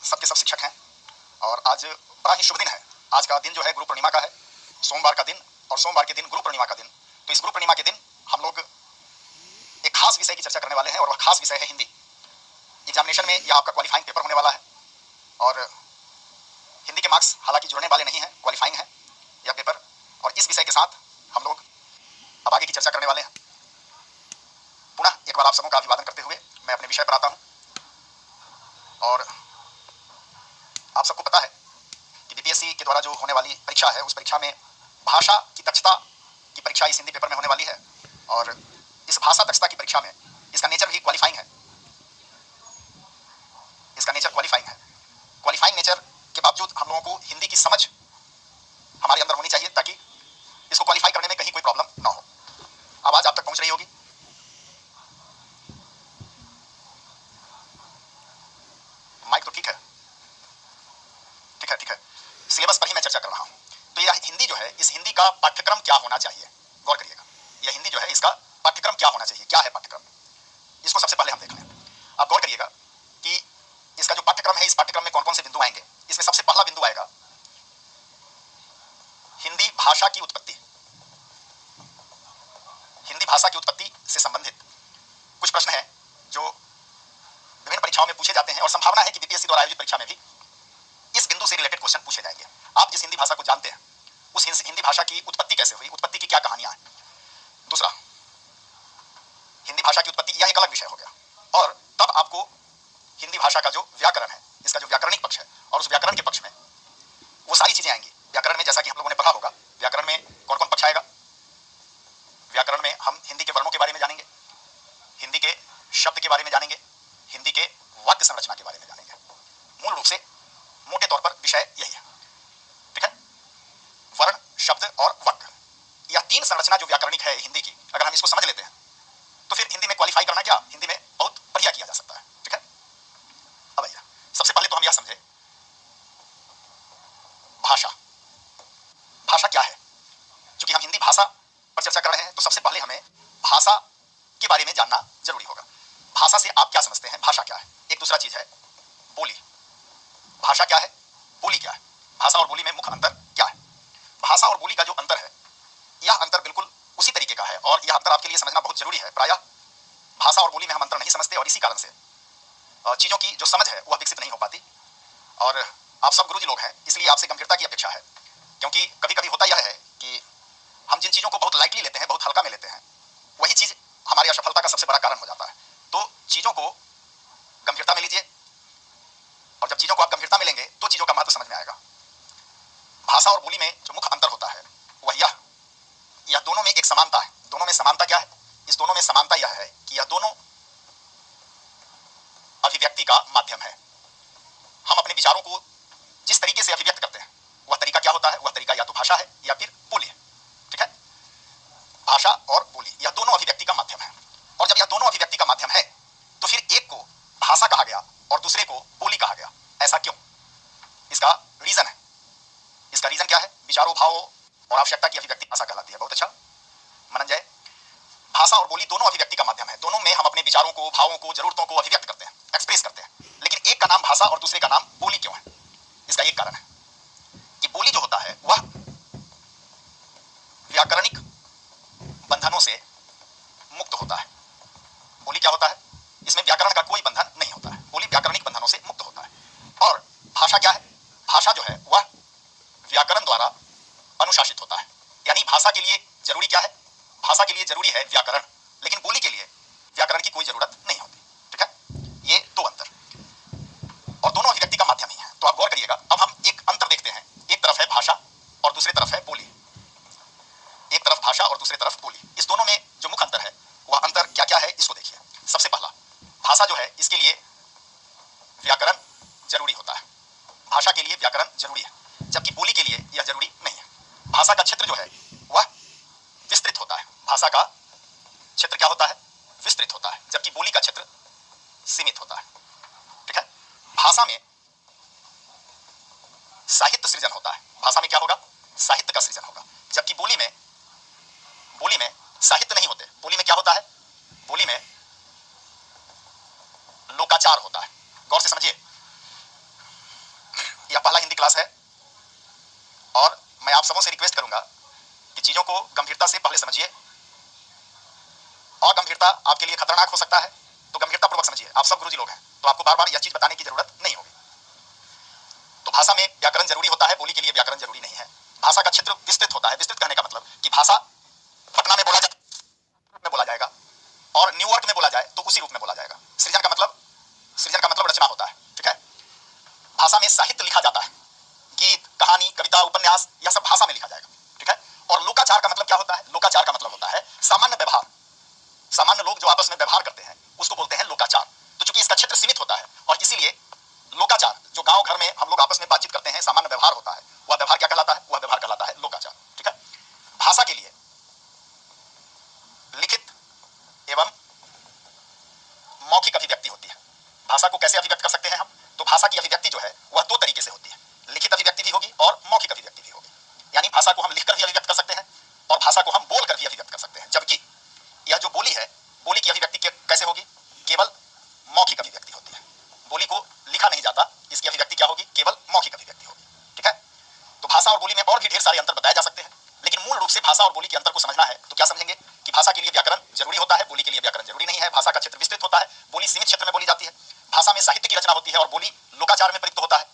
सबके सब शिक्षक हैं और आज बड़ा ही शुभ दिन है। आज का दिन जो है गुरु पूर्णिमा का है, सोमवार का दिन, और सोमवार के दिन गुरु पूर्णिमा का दिन। तो इस गुरु पूर्णिमा के दिन हम लोग एक खास विषय की चर्चा करने वाले हैं और वह खास विषय है हिंदी। एग्जामिनेशन में यह आपका क्वालिफाइंग पेपर होने वाला है और हिंदी के मार्क्स हालांकि जुड़ने वाले नहीं हैं, क्वालिफाइंग है यह पेपर। और इस विषय के साथ हम लोग अब आगे की चर्चा करने वाले हैं। पुनः एक बार आप सबों का अभिवादन करते हुए मैं अपने विषय पर आता हूं। और आप सबको पता है कि बीपीएससी के द्वारा जो होने वाली परीक्षा है, उस परीक्षा में भाषा की दक्षता की परीक्षा इस हिंदी पेपर में होने वाली है। और इस भाषा दक्षता की परीक्षा में इसका नेचर भी क्वालिफाइंग है। इसका नेचर क्वालिफाइंग है। क्वालिफाइंग नेचर के बावजूद हम लोगों को हिंदी की समझ हमारे अंदर होनी चाहिए ताकि इसको क्वालिफाई करने में कहीं कोई प्रॉब्लम ना हो। आवाज आप तक पहुंच रही होगी। माइक तो ठीक है, ठीक है, ठीक है। सिलेबस पर ही मैं चर्चा कर रहा हूं। तो यह हिंदी जो है, इस हिंदी का पाठ्यक्रम क्या होना चाहिए, गौर करिएगा। यह हिंदी जो है, इसका पाठ्यक्रम क्या होना चाहिए, क्या है पाठ्यक्रम, इसको सबसे पहले हम देख लें। आप गौर करिएगा कि इसका जो पाठ्यक्रम है, इस पाठ्यक्रम में कौन कौन से बिंदु आएंगे। इसमें सबसे पहला बिंदु आएगा हिंदी भाषा की उत्पत्ति। हिंदी भाषा की उत्पत्ति से संबंधित कुछ प्रश्न हैं जो विभिन्न परीक्षाओं में पूछे जाते हैं और संभावना है कि बीपीएससी द्वारा आयोजित परीक्षा में भी इस बिंदु से रिलेटेड क्वेश्चन पूछे जाएंगे। आप जिस हिंदी भाषा को जानते हैं, उस हिंदी भाषा की उत्पत्ति कैसे हुई, उत्पत्ति की क्या कहानियां हैं। दूसरा, हिंदी भाषा की उत्पत्ति, यह एक अलग विषय हो गया। और तब आपको हिंदी भाषा का जो व्याकरण है, इसका जो व्याकरणिक पक्ष है, और उस व्याकरण के पक्ष में वो सारी चीजें आएंगी। व्याकरण में जैसा कि हम लोगों ने पढ़ा होगा, व्याकरण में कौन कौन पक्ष आएगा। व्याकरण में हम हिंदी के वर्णों के बारे में जानेंगे, हिंदी के शब्द के बारे में जानेंगे, हिंदी के वाक्य संरचना के बारे में जानेंगे। मूल रूप से मोटे तौर पर विषय यही है, ठीक है। वर्ण, शब्द और वाक्य, यह तीन संरचना जो व्याकरणिक है हिंदी की, अगर हम इसको समझ लेते हैं तो फिर हिंदी में क्वालिफाई करना क्या, हिंदी में बहुत बढ़िया किया जा सकता है, ठीक है। अब आइए, सबसे पहले तो हम यह समझे भाषा। भाषा क्या है। क्योंकि हम हिंदी भाषा पर चर्चा कर रहे हैं तो सबसे पहले हमें भाषा के बारे में जानना जरूरी होगा। भाषा से आप क्या समझते हैं, भाषा क्या है। एक दूसरा चीज है बोली। भाषा क्या है, बोली क्या है। भाषा और बोली में मुख्य अंतर क्या है। भाषा और बोली का जो अंतर है, यह अंतर बिल्कुल उसी तरीके का है और यह अंतर आपके लिए समझना बहुत जरूरी है। प्रायः भाषा और बोली में हम अंतर नहीं समझते और इसी कारण से चीजों की जो समझ है वह विकसित नहीं हो पाती। और आप सब गुरुजी लोग हैं, इसलिए आपसे गंभीरता की अपेक्षा है। क्योंकि कभी कभी होता यह है कि हम जिन चीजों को बहुत लाइटली लेते हैं, बहुत हल्का में लेते हैं, वही चीज हमारी असफलता का सबसे बड़ा कारण हो जाता है। तो चीजों को गंभीरता में लीजिए और जब चीजों को आप गंभीरता में लेंगे तो चीजों का महत्व समझ में आएगा। भाषा और बोली में जो मुख्य अंतर होता है वह यह दोनों में एक समानता है। दोनों में समानता क्या है, इस दोनों में समानता यह है कि यह दोनों अभिव्यक्ति का माध्यम है। हम अपने विचारों को जिस तरीके से अभिव्यक्त करते हैं वह तरीका क्या होता है, वह तरीका या तो भाषा है या फिर बोली है, ठीक है। भाषा और बोली यह दोनों अभिव्यक्ति का माध्यम है। और जब यह दोनों अभिव्यक्ति का माध्यम है तो फिर एक को भाषा कहा गया और दूसरे को बोली कहा गया। ऐसा क्यों, इसका रीजन है। इसका रीजन क्या है, विचारों, भावों और आवश्यकता की अभिव्यक्ति भाषा कहलाती है। बहुत अच्छा मनंजय। भाषा और बोली दोनों अभिव्यक्ति का माध्यम है। दोनों में हम अपने विचारों को, भावों को, जरूरतों को अभिव्यक्त करते हैं, एक्सप्रेस करते हैं। लेकिन एक का नाम भाषा और दूसरे का नाम बोली क्यों है। इसका एक कारण है कि बोली जो होता है वह व्याकरणिक बंधनों से मुक्त होता है। बोली क्या होता है, इसमें व्याकरण का कोई बंधन नहीं होता है। बोली व्याकरणिक बंधनों से मुक्त होता है। और भाषा क्या है, भाषा जो है वह व्याकरण द्वारा अनुशासित होता है। यानी भाषा के लिए जरूरी क्या है, भाषा के लिए जरूरी है व्याकरण, लेकिन बोली के लिए व्याकरण की कोई जरूरत नहीं होती, ठीक है। ये दो अंतर, और दोनों अभिव्यक्ति का माध्यम ही है। तो आप गौर करिएगा। अब हम एक अंतर देखते हैं, एक तरफ है भाषा और दूसरी तरफ है बोली। एक तरफ भाषा और दूसरी तरफ बोली, इस दोनों में जो मुख्य अंतर है वह अंतर क्या क्या है, इसको देखिए। सबसे पहला, भाषा जो है इसके लिए व्याकरण जरूरी होता है। भाषा के लिए व्याकरण जरूरी है, जबकि बोली के लिए यह जरूरी नहीं है। भाषा का क्षेत्र जो है वह विस्तृत होता है। भाषा का क्षेत्र क्या होता है, विस्तृत होता है, जबकि बोली का क्षेत्र सीमित होता है, ठीक है। भाषा में साहित्य सृजन होता है। भाषा में क्या होगा, साहित्य का सृजन होगा, जबकि बोली में साहित्य नहीं होते। बोली में क्या होता है, बोली में लोकाचार होता है। गौर से समझिए, सबों से रिक्वेस्ट करूंगा कि चीजों को गंभीरता से पहले समझिए, और गंभीरता आपके लिए खतरनाक हो सकता है तो गंभीरता पूर्वक समझिए। आप सब गुरुजी लोग हैं तो आपको बार बार यह चीज बताने की जरूरत नहीं होगी। तो भाषा में व्याकरण जरूरी होता है, बोली के लिए व्याकरण जरूरी नहीं है। भाषा का क्षेत्र विस्तृत होता है। विस्तृत कहने का मतलब कि भाषा पटना में बोला जाए में बोला जाएगा और न्यूयॉर्क में बोला जाए तो उसी रूप में बोला जाएगा। सृजन का मतलब रचना होता है, ठीक है। भाषा में साहित्य लिखा जाता है, गीत, कहानी, कविता, उपन्यास, यह सब भाषा में लिखा जाएगा, ठीक है। और लोकाचार का मतलब क्या होता है? लोकाचार का मतलब होता है सामान्य व्यवहार। सामान्य लोग जो आपस में व्यवहार करते हैं उसको बोलते हैं लोकाचार। तो चूंकि इसका क्षेत्र सीमित होता है और इसीलिए लोकाचार जो गांव घर में हम लोग आपस में बातचीत करते हैं, सामान्य व्यवहार होता है, वह व्यवहार क्या कहलाता है? वह व्यवहार कहलाता है लोकाचार, ठीक है। भाषा के लिए लिखित एवं मौखिक अभिव्यक्ति होती है। भाषा को कैसे अभिव्यक्त कर सकते हैं हम? तो भाषा की अभिव्यक्ति जो है वह दो तरीके से होती है, लिखित अभिव्यक्ति भी होगी और मौखिक अभिव्यक्ति भी होगी। यानी भाषा को हम लिखकर भी अभिव्यक्त कर सकते हैं और भाषा को हम बोलकर भी अभिव्यक्त कर सकते हैं। जबकि यह जो बोली है, बोली की अभिव्यक्ति कैसे होगी? केवल मौखिक अभिव्यक्ति होती है। बोली को लिखा नहीं जाता, इसकी अभिव्यक्ति क्या होगी? केवल मौखिक अभिव्यक्ति होगी, ठीक है। तो भाषा और बोली में और भी ढेर सारे अंतर बताए जा सकते हैं, लेकिन मूल रूप से भाषा और बोली के अंतर को समझना है तो क्या समझेंगे कि भाषा के लिए व्याकरण जरूरी होता है, बोली के लिए व्याकरण जरूरी नहीं है। भाषा का क्षेत्र विस्तृत होता है, बोली सीमित क्षेत्र में बोली जाती है। भाषा में साहित्य की रचना होती है और बोली लोकाचार में प्रयुक्त होता है।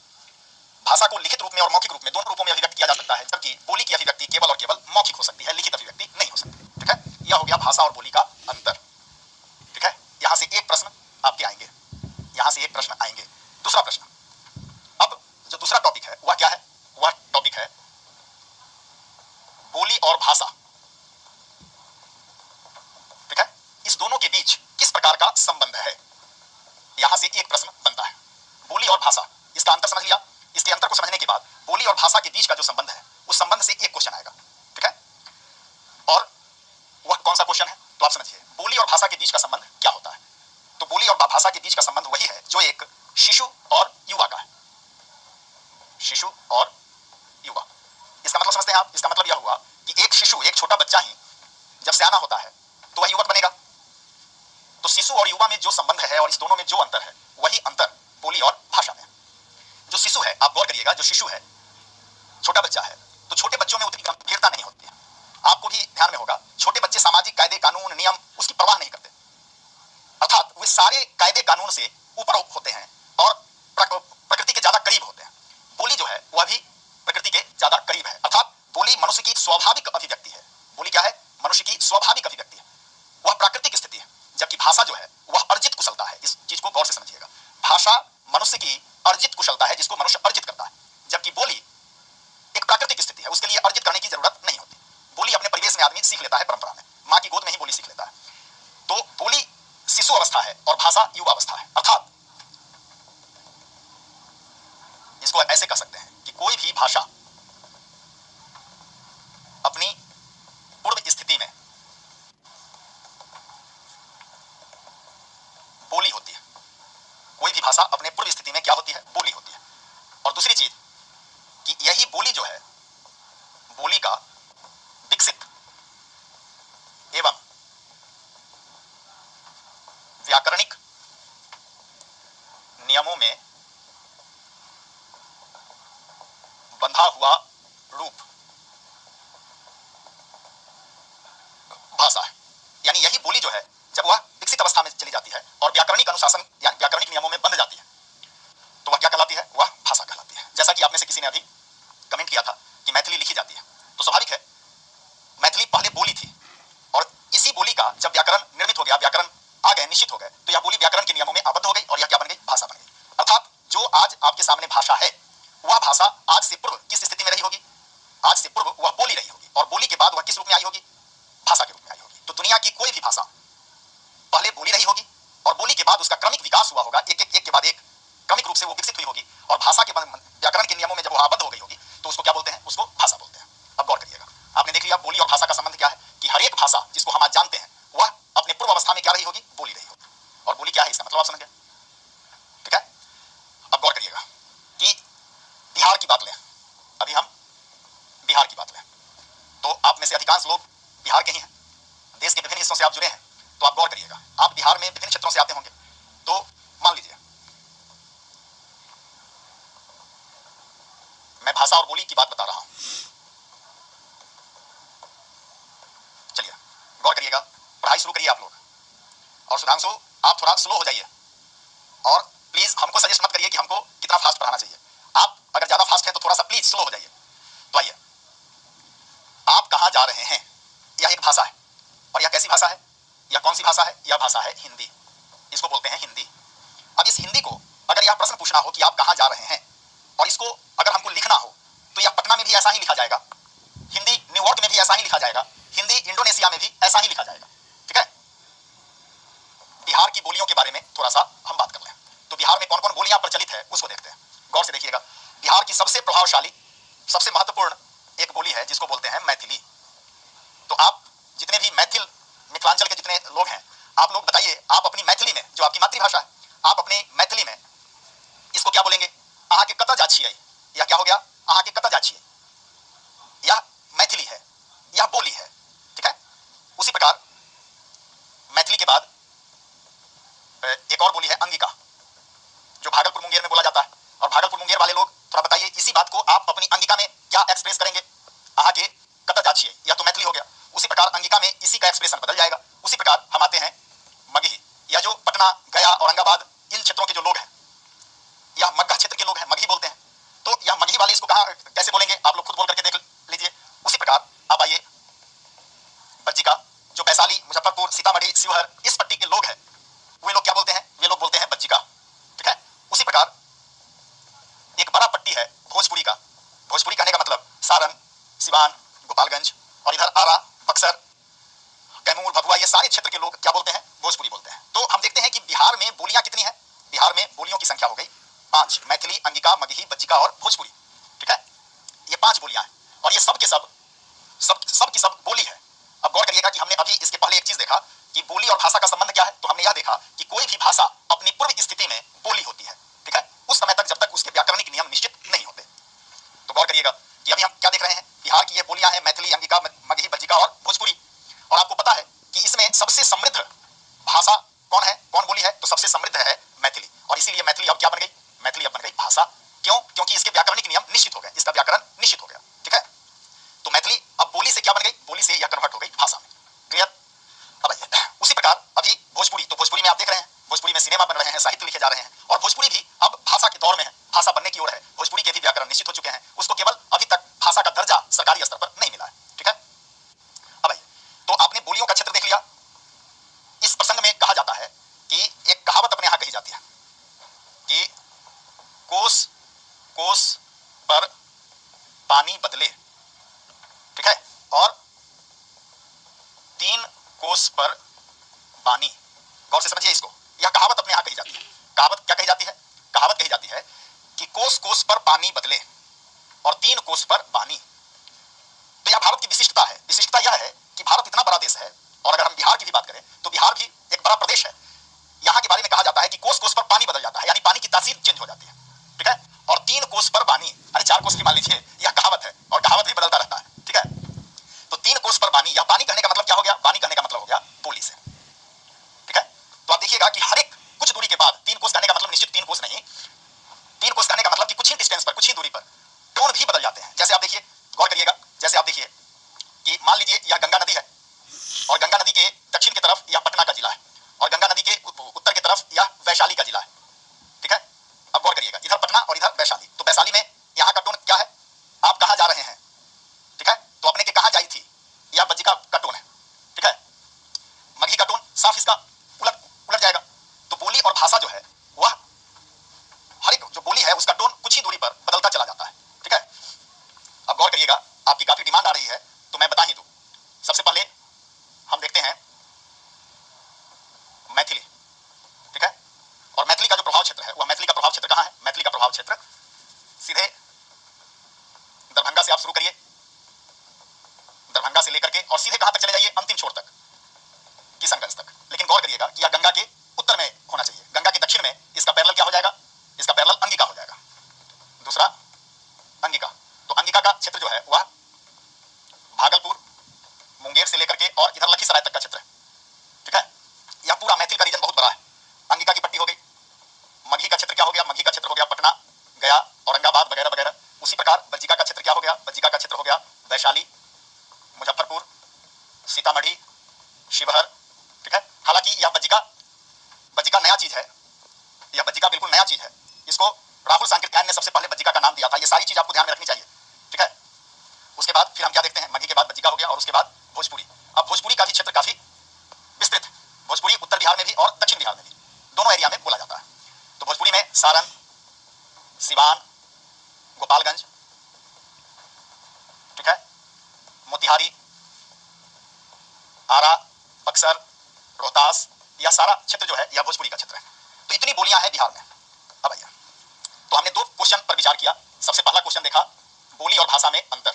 भाषा को लिखित रूप में और मौखिक रूप में दोनों रूपों में अभिव्यक्त किया जा सकता है, जबकि बोली की अभिव्यक्ति केवल और केवल मौखिक हो सकती है, लिखित अभिव्यक्ति नहीं हो सकती, ठीक है। यह हो गया भाषा और बोली का अंतर, ठीक है। यहां से एक प्रश्न आपके आएंगे, यहां से एक प्रश्न आएंगे। दूसरा प्रश्न, अब जो दूसरा टॉपिक है वह क्या है? वह टॉपिक है बोली और भाषा, ठीक है। इस दोनों के बीच किस प्रकार का संबंध है? यहां से एक प्रश्न बनता है। बोली और भाषा, इसका अंतर समझ लिया। इसके अंतर को समझने के बाद बोली और भाषा के बीच का जो संबंध है उस संबंध से एक क्वेश्चन आएगा, ठीक है। और वह कौन सा क्वेश्चन है? तो आप समझिए, बोली और भाषा के बीच का संबंध क्या होता है? तो बोली और भाषा के बीच का संबंध वही है जो एक शिशु और युवा का है। शिशु और युवा, इसका मतलब समझते हैं आप? इसका मतलब यह हुआ कि एक शिशु, एक छोटा बच्चा ही जब सियाना होता है तो वह युवक बनेगा। तो शिशु और युवा में जो संबंध है और इस दोनों में जो अंतर है वही अंतर बोली और भाषा में। जो शिशु है, आप गौर करिएगा, जो शिशु है, छोटा बच्चा है, तो छोटे बच्चों में उतनी गंभीरता नहीं होती है। आपको भी ध्यान में होगा, छोटे बच्चे सामाजिक कायदे कानून नियम उसकी परवाह नहीं करते, अर्थात वे सारे कायदे कानून से ऊपर होते हैं और प्रकृति के ज्यादा करीब होते हैं। बोली जो है वह भी प्रकृति के ज्यादा करीब है, अर्थात बोली मनुष्य की स्वाभाविक अभिव्यक्ति है। बोली क्या है? मनुष्य की स्वाभाविक अभिव्यक्ति है, वह प्राकृतिक स्थिति है। जबकि भाषा जो है वह अर्जित कुशलता है। इस चीज को गौर से समझिएगा, भाषा मनुष्य की अर्जित कुशलता है जिसको मनुष्य अर्जित करता है, जबकि बोली एक प्राकृतिक स्थिति है, उसके लिए अर्जित करने की जरूरत नहीं होती। बोली अपने परिवेश में आदमी सीख लेता है, परंपरा में, माँ की गोद में ही बोली सीख लेता है। तो बोली शिशु अवस्था है और भाषा युवा अवस्था है। अर्थात इसको ऐसे कह सकते हैं कि कोई भी भाषा अपनी पूर्व स्थिति में बोली होती है। कोई भी भाषा अपने पूर्व स्थिति में क्या होती है? बोली होती है। और दूसरी चीज कि यही बोली जो है, बोली का विकसित एवं व्याकरणिक नियमों में बंधा हुआ रूप भाषा है। यानी यही बोली जो है जब वह विकसित अवस्था में चली जाती है और व्याकरणिक अनुशासन या व्याकरणिक नियमों में बंध जाती है तो वह क्या कहलाती है? वह भाषा कहलाती है। जैसा कि आप में से किसी ने अभी कमेंट किया था कि मैथिली लिखी जाती है, तो स्वाभाविक है, मैथिली पहले बोली थी और इसी बोली का जब व्याकरण निर्मित हो गया, व्याकरण आ गए, निश्चित हो गए, तो यह बोली व्याकरण के नियमों में आबद्ध हो गई और यह क्या बन गई? भाषा बन गई। अर्थात जो आज आपके सामने भाषा है वह भाषा आज से पूर्व किस स्थिति में रही होगी? आज से पूर्व वह बोली रही होगी और बोली के बाद वह किस रूप में आई होगी? भाषा के रूप में आई होगी। तो दुनिया की कोई भी भाषा पहले बोली रही होगी और बोली के बाद उसका क्रमिक विकास हुआ होगा, एक के बाद एक क्रमिक रूप से वो विकसित हुई होगी और भाषा के व्याकरण के नियमों में जब वो आबद्ध हो गई होगी तो उसको क्या बोलते हैं? उसको भाषा बोलते हैं। अब गौर करिएगा, आपने देख लिया बोली और भाषा का संबंध क्या है कि हर एक भाषा जिसको हम आज जानते हैं वह अपने पूर्व अवस्था में क्या रही होगी? बोली रही होगी। और बोली क्या है इसका मतलब आप समझ गए, ठीक है। अब गौर करिएगा कि बिहार की बात लें, अभी हम बिहार की बात लें, तो आप में से अधिकांश लोग बिहार के ही हैं, देश के विभिन्न हिस्सों से आप जुड़े हैं। तो आप गौर करिएगा, आप बिहार में विभिन्न क्षेत्रों से आते होंगे, तो मान लीजिए मैं भाषा और बोली की बात बता रहा हूं, पढ़ाई शुरू करिए आप लोग। और सुधांशु आप थोड़ा स्लो हो जाइए, और प्लीज हमको सजेस्ट मत करिए कि हमको कितना फास्ट पढ़ाना चाहिए। आप अगर ज्यादा फास्ट है तो थोड़ा सा प्लीज स्लो हो जाइए। तो आइए, आप कहां जा रहे हैं, यह एक भाषा है। और यह कैसी भाषा है, यह कौन सी भाषा है? यह भाषा है हिंदी। इसको बोलते हैं हिंदी। अब इस हिंदी को अगर यह प्रश्न पूछना हो कि आप कहां जा रहे हैं, और इसको अगर हमको लिखना हो, तो यह पटना में भी ऐसा ही लिखा जाएगा, हिंदी न्यूयॉर्क में भी ऐसा ही लिखा जाएगा, हिंदी इंडोनेशिया में भी ऐसा ही लिखा जाएगा। ठीक है। बिहार की बोलियों के बारे में थोड़ा सा हम बात कर लें। तो बिहार में कौन कौन बोलियां प्रचलित है उसको देखते हैं, गौर से देखिएगा। बिहार की सबसे प्रभावशाली, सबसे महत्वपूर्ण एक बोली है जिसको बोलते हैं मैथिली। तो आप जितने भी मिथिलांचल के जितने लोग हैं, आप लोग बताइए, आप अपनी मैथिली में, जो आपकी मातृभाषा है, आप अपनी मैथिली में इसको क्या बोलेंगे? अहाँ के कत जाछिए, यह क्या हो गया? अहाँ के कत जाछिए, यह मैथिली है, यह बोली है। ठीक है। उसी प्रकार मैथिली के बाद एक और बोली है अंगिका, जो भागलपुर मुंगेर में बोला जाता है। और भागलपुर मुंगेर वाले लोग थोड़ा बताइए, इसी बात को आप अपनी अंगिका में क्या एक्सप्रेस करेंगे? अहाँ के कत जाछिए, यह तो मैथिली हो गया। उसी प्रकार अंगिका में इसी का एक्सप्रेशन बदल जाएगा। उसी प्रकार हम आते हैं मगही, या जो पटना, गया, औरंगाबाद इन क्षेत्रों के जो लोग हैं, यह मगहा क्षेत्र के लोग हैं, मगही बोलते हैं। तो यह मगही वाले इसको कहां कैसे बोलेंगे, आप लोग खुद बोल करके देख लीजिए। उसी प्रकार आप आइए बज्जिका, जो वैशाली, मुजफ्फरपुर, सीतामढ़ी, शिवहर इस पट्टी के लोग हैं, वे लोग क्या बोलते हैं? वे लोग बोलते हैं बज्जिका। ठीक है। उसी प्रकार एक बड़ा पट्टी है भोजपुरी का। भोजपुरी कहने का मतलब सारण, सिवान, गोपालगंज और इधर आरा, बक्सर, कैमूर, भभुआ, ये सारे क्षेत्र के लोग क्या बोलते हैं? भोजपुरी बोलते हैं। तो हम देखते हैं कि बिहार में बोलियां कितनी हैं। बिहार में बोलियों की संख्या हो गई 5, मैथिली, अंगिका, मगही, बज्जिका और भोजपुरी। ठीक है। ये 5 बोलियां हैं, और ये सब के सब की सब बोली है। अब गौर करिएगा कि हमने अभी इसके पहले एक चीज देखा कि बोली और भाषा का संबंध क्या है। तो हमने यह देखा कि कोई भी भाषा अपनी पूर्व स्थिति में बोली होती है। ठीक है। उस समय तक जब तक उसके व्याकरणिक नियम निश्चित नहीं होते। तो गौर करिएगा कि अभी हम क्या देख रहे हैं, बिहार की ये बोलियां हैं मैथिली, अंगिका, मगही, बज्जिका और भोजपुरी। और आपको पता है कि इसमें सबसे समृद्ध भाषा कौन है, कौन बोली है? तो सबसे समृद्ध है मैथिली। और इसीलिए मैथिली अब क्या बन गई? मैथिली अब बन गई भाषा। क्यों? क्योंकि इसके व्याकरणिक नियम निश्चित हो गए, इसका व्याकरण निश्चित हो गया। ठीक है। तो मैथिली अब बोली से क्या बन गई? बोली से यह कन्वर्ट हो गई भाषा में। क्लियर? अब आइए उसी प्रकार अभी भोजपुरी, तो भोजपुरी में आप देख रहे हैं, भोजपुरी में सिनेमा बन रहे हैं, साहित्य लिखे जा रहे हैं, और भोजपुरी भी अब भाषा के दौर में है, भाषा बनने की ओर है। भोजपुरी के भी व्याकरण निश्चित हो चुके हैं, उसको केवल अभी तक भाषा का दर्जा सरकारी स्तर पर नहीं मिला है। ठीक है। अब आइए, तो आपने बोलियों का क्षेत्र देख लिया। इस प्रसंग में कहा जाता है कि एक कहावत अपने यहां कही जाती है कि कोस कोस पर पानी बदले। ठीक है। और 3 कोस पर पानी। गौर से समझिए इसको, यह कहावत अपने यहां कही जाती है। कहावत क्या कही जाती है? कहावत कही जाती है कि कोस कोस पर पानी बदले और 3 कोस पर पानी। तो यह भारत की विशिष्टता है। विशिष्टता यह है कि भारत इतना बड़ा देश है, और अगर हम बिहार की भी बात करें तो बिहार भी एक बड़ा प्रदेश है। यहां के बारे में कहा जाता है कि कोस कोस पर पानी बदल जाता है, यानी पानी की तासीर चेंज हो जाती है। ठीक है। और 3 कोस पर पानी, अरे 4 कोस की मान लीजिए, यह कहावत है, और कहावत भी बदलता रहता है। ठीक है। तो 3 कोस पर पानी, या पानी कहने का मतलब क्या हो गया? पानी कहने का मतलब हो गया बोली से। ठीक है। तो आप देखिएगा कि हर एक कुछ दूरी के बाद, 3 कोस कहने का मतलब निश्चित 3 कोस नहीं, 3 कोस कहने का मतलब कि कुछ ही डिस्टेंस पर, कुछ ही दूरी पर टोन भी बदल जाते हैं। जैसे आप देखिए, गौर करिएगा, जैसे आप देखिए कि मान लीजिए यह गंगा नदी है, और गंगा नदी के दक्षिण की तरफ यह पटना का जिला है, और गंगा नदी के उत्तर की तरफ यह वैशाली का जिला है। ठीक है। अब गौर करिएगा, इधर पटना और इधर वैशाली। तो वैशाली में यहाँ का टोन क्या है? आप कहाँ जा रहे हैं? ठीक है। तो अपने के कहाँ जाई थी, यह बज्जिका का टोन है। ठीक है। मगही का टोन साफ इसका उलट जाएगा। तो बोली और भाषा जो है, वह हर एक जो बोली है उसका टोन कुछ ही दूरी पर बदलता चला जाता है। ठीक है। अब गौर करिएगा, आपकी काफी डिमांड आ रही है तो मैं बता ही दूं। सबसे पहले हम देखते हैं मैथिली। ठीक है। और मैथिली का जो प्रभाव क्षेत्र है, वह मैथिली का प्रभाव क्षेत्र कहां है? मैथिली का प्रभाव क्षेत्र सीधे दरभंगा से आप शुरू करिए, दरभंगा से लेकर के और सीधे कहां तक चले जाइए? अंतिम छोर तक, किशनगंज तक। लेकिन गौर करिएगा कि यह गंगा के उत्तर में होना चाहिए। गंगा के दक्षिण में इसका पैरेलल क्या हो जाएगा? इसका पैरेलल अंगिका हो जाएगा। दूसरा अंगिका। तो अंगिका का क्षेत्र जो है वह भागलपुर, मुंगेर से लेकर के और इधर लखीसराय तक का क्षेत्र है। ठीक है। यह पूरा मैथिल का रीजन बहुत बड़ा है। अंगिका की पट्टी हो गई। मगही का क्षेत्र क्या हो गया? मगही का क्षेत्र हो गया पटना, गया, औरंगाबाद वगैरह वगैरह। उसी प्रकार बज्जिका का क्षेत्र क्या हो गया? बज्जिका का क्षेत्र हो गया वैशाली, मुजफ्फरपुर, सीतामढ़ी, शिवहर, इसको राहुल सांकृत्यायन ने सबसे पहले बज्जिका का नाम दिया था। ये सारी चीज आपको ध्यान में रखनी चाहिए, ठीक है। उसके बाद फिर हम क्या देखते हैं, मगही के बाद बज्जिका हो गया और उसके बाद भोजपुरी। अब भोजपुरी का भी क्षेत्र काफी विस्तृत। भोजपुरी उत्तर बिहार में भी और दक्षिण बिहार में भी, दोनों एरिया में बोला जाता है। तो भोजपुरी में सारण, सिवान, गोपालगंज, ठीक है, मोतिहारी, आरा, बक्सर, रोहतास, यह सारा क्षेत्र जो है यह भोजपुरी का क्षेत्र है। तो इतनी बोलियां हैं बिहार में। अब आइए, तो हमने दो क्वेश्चन पर विचार किया। सबसे पहला क्वेश्चन देखा बोली और भाषा में अंतर।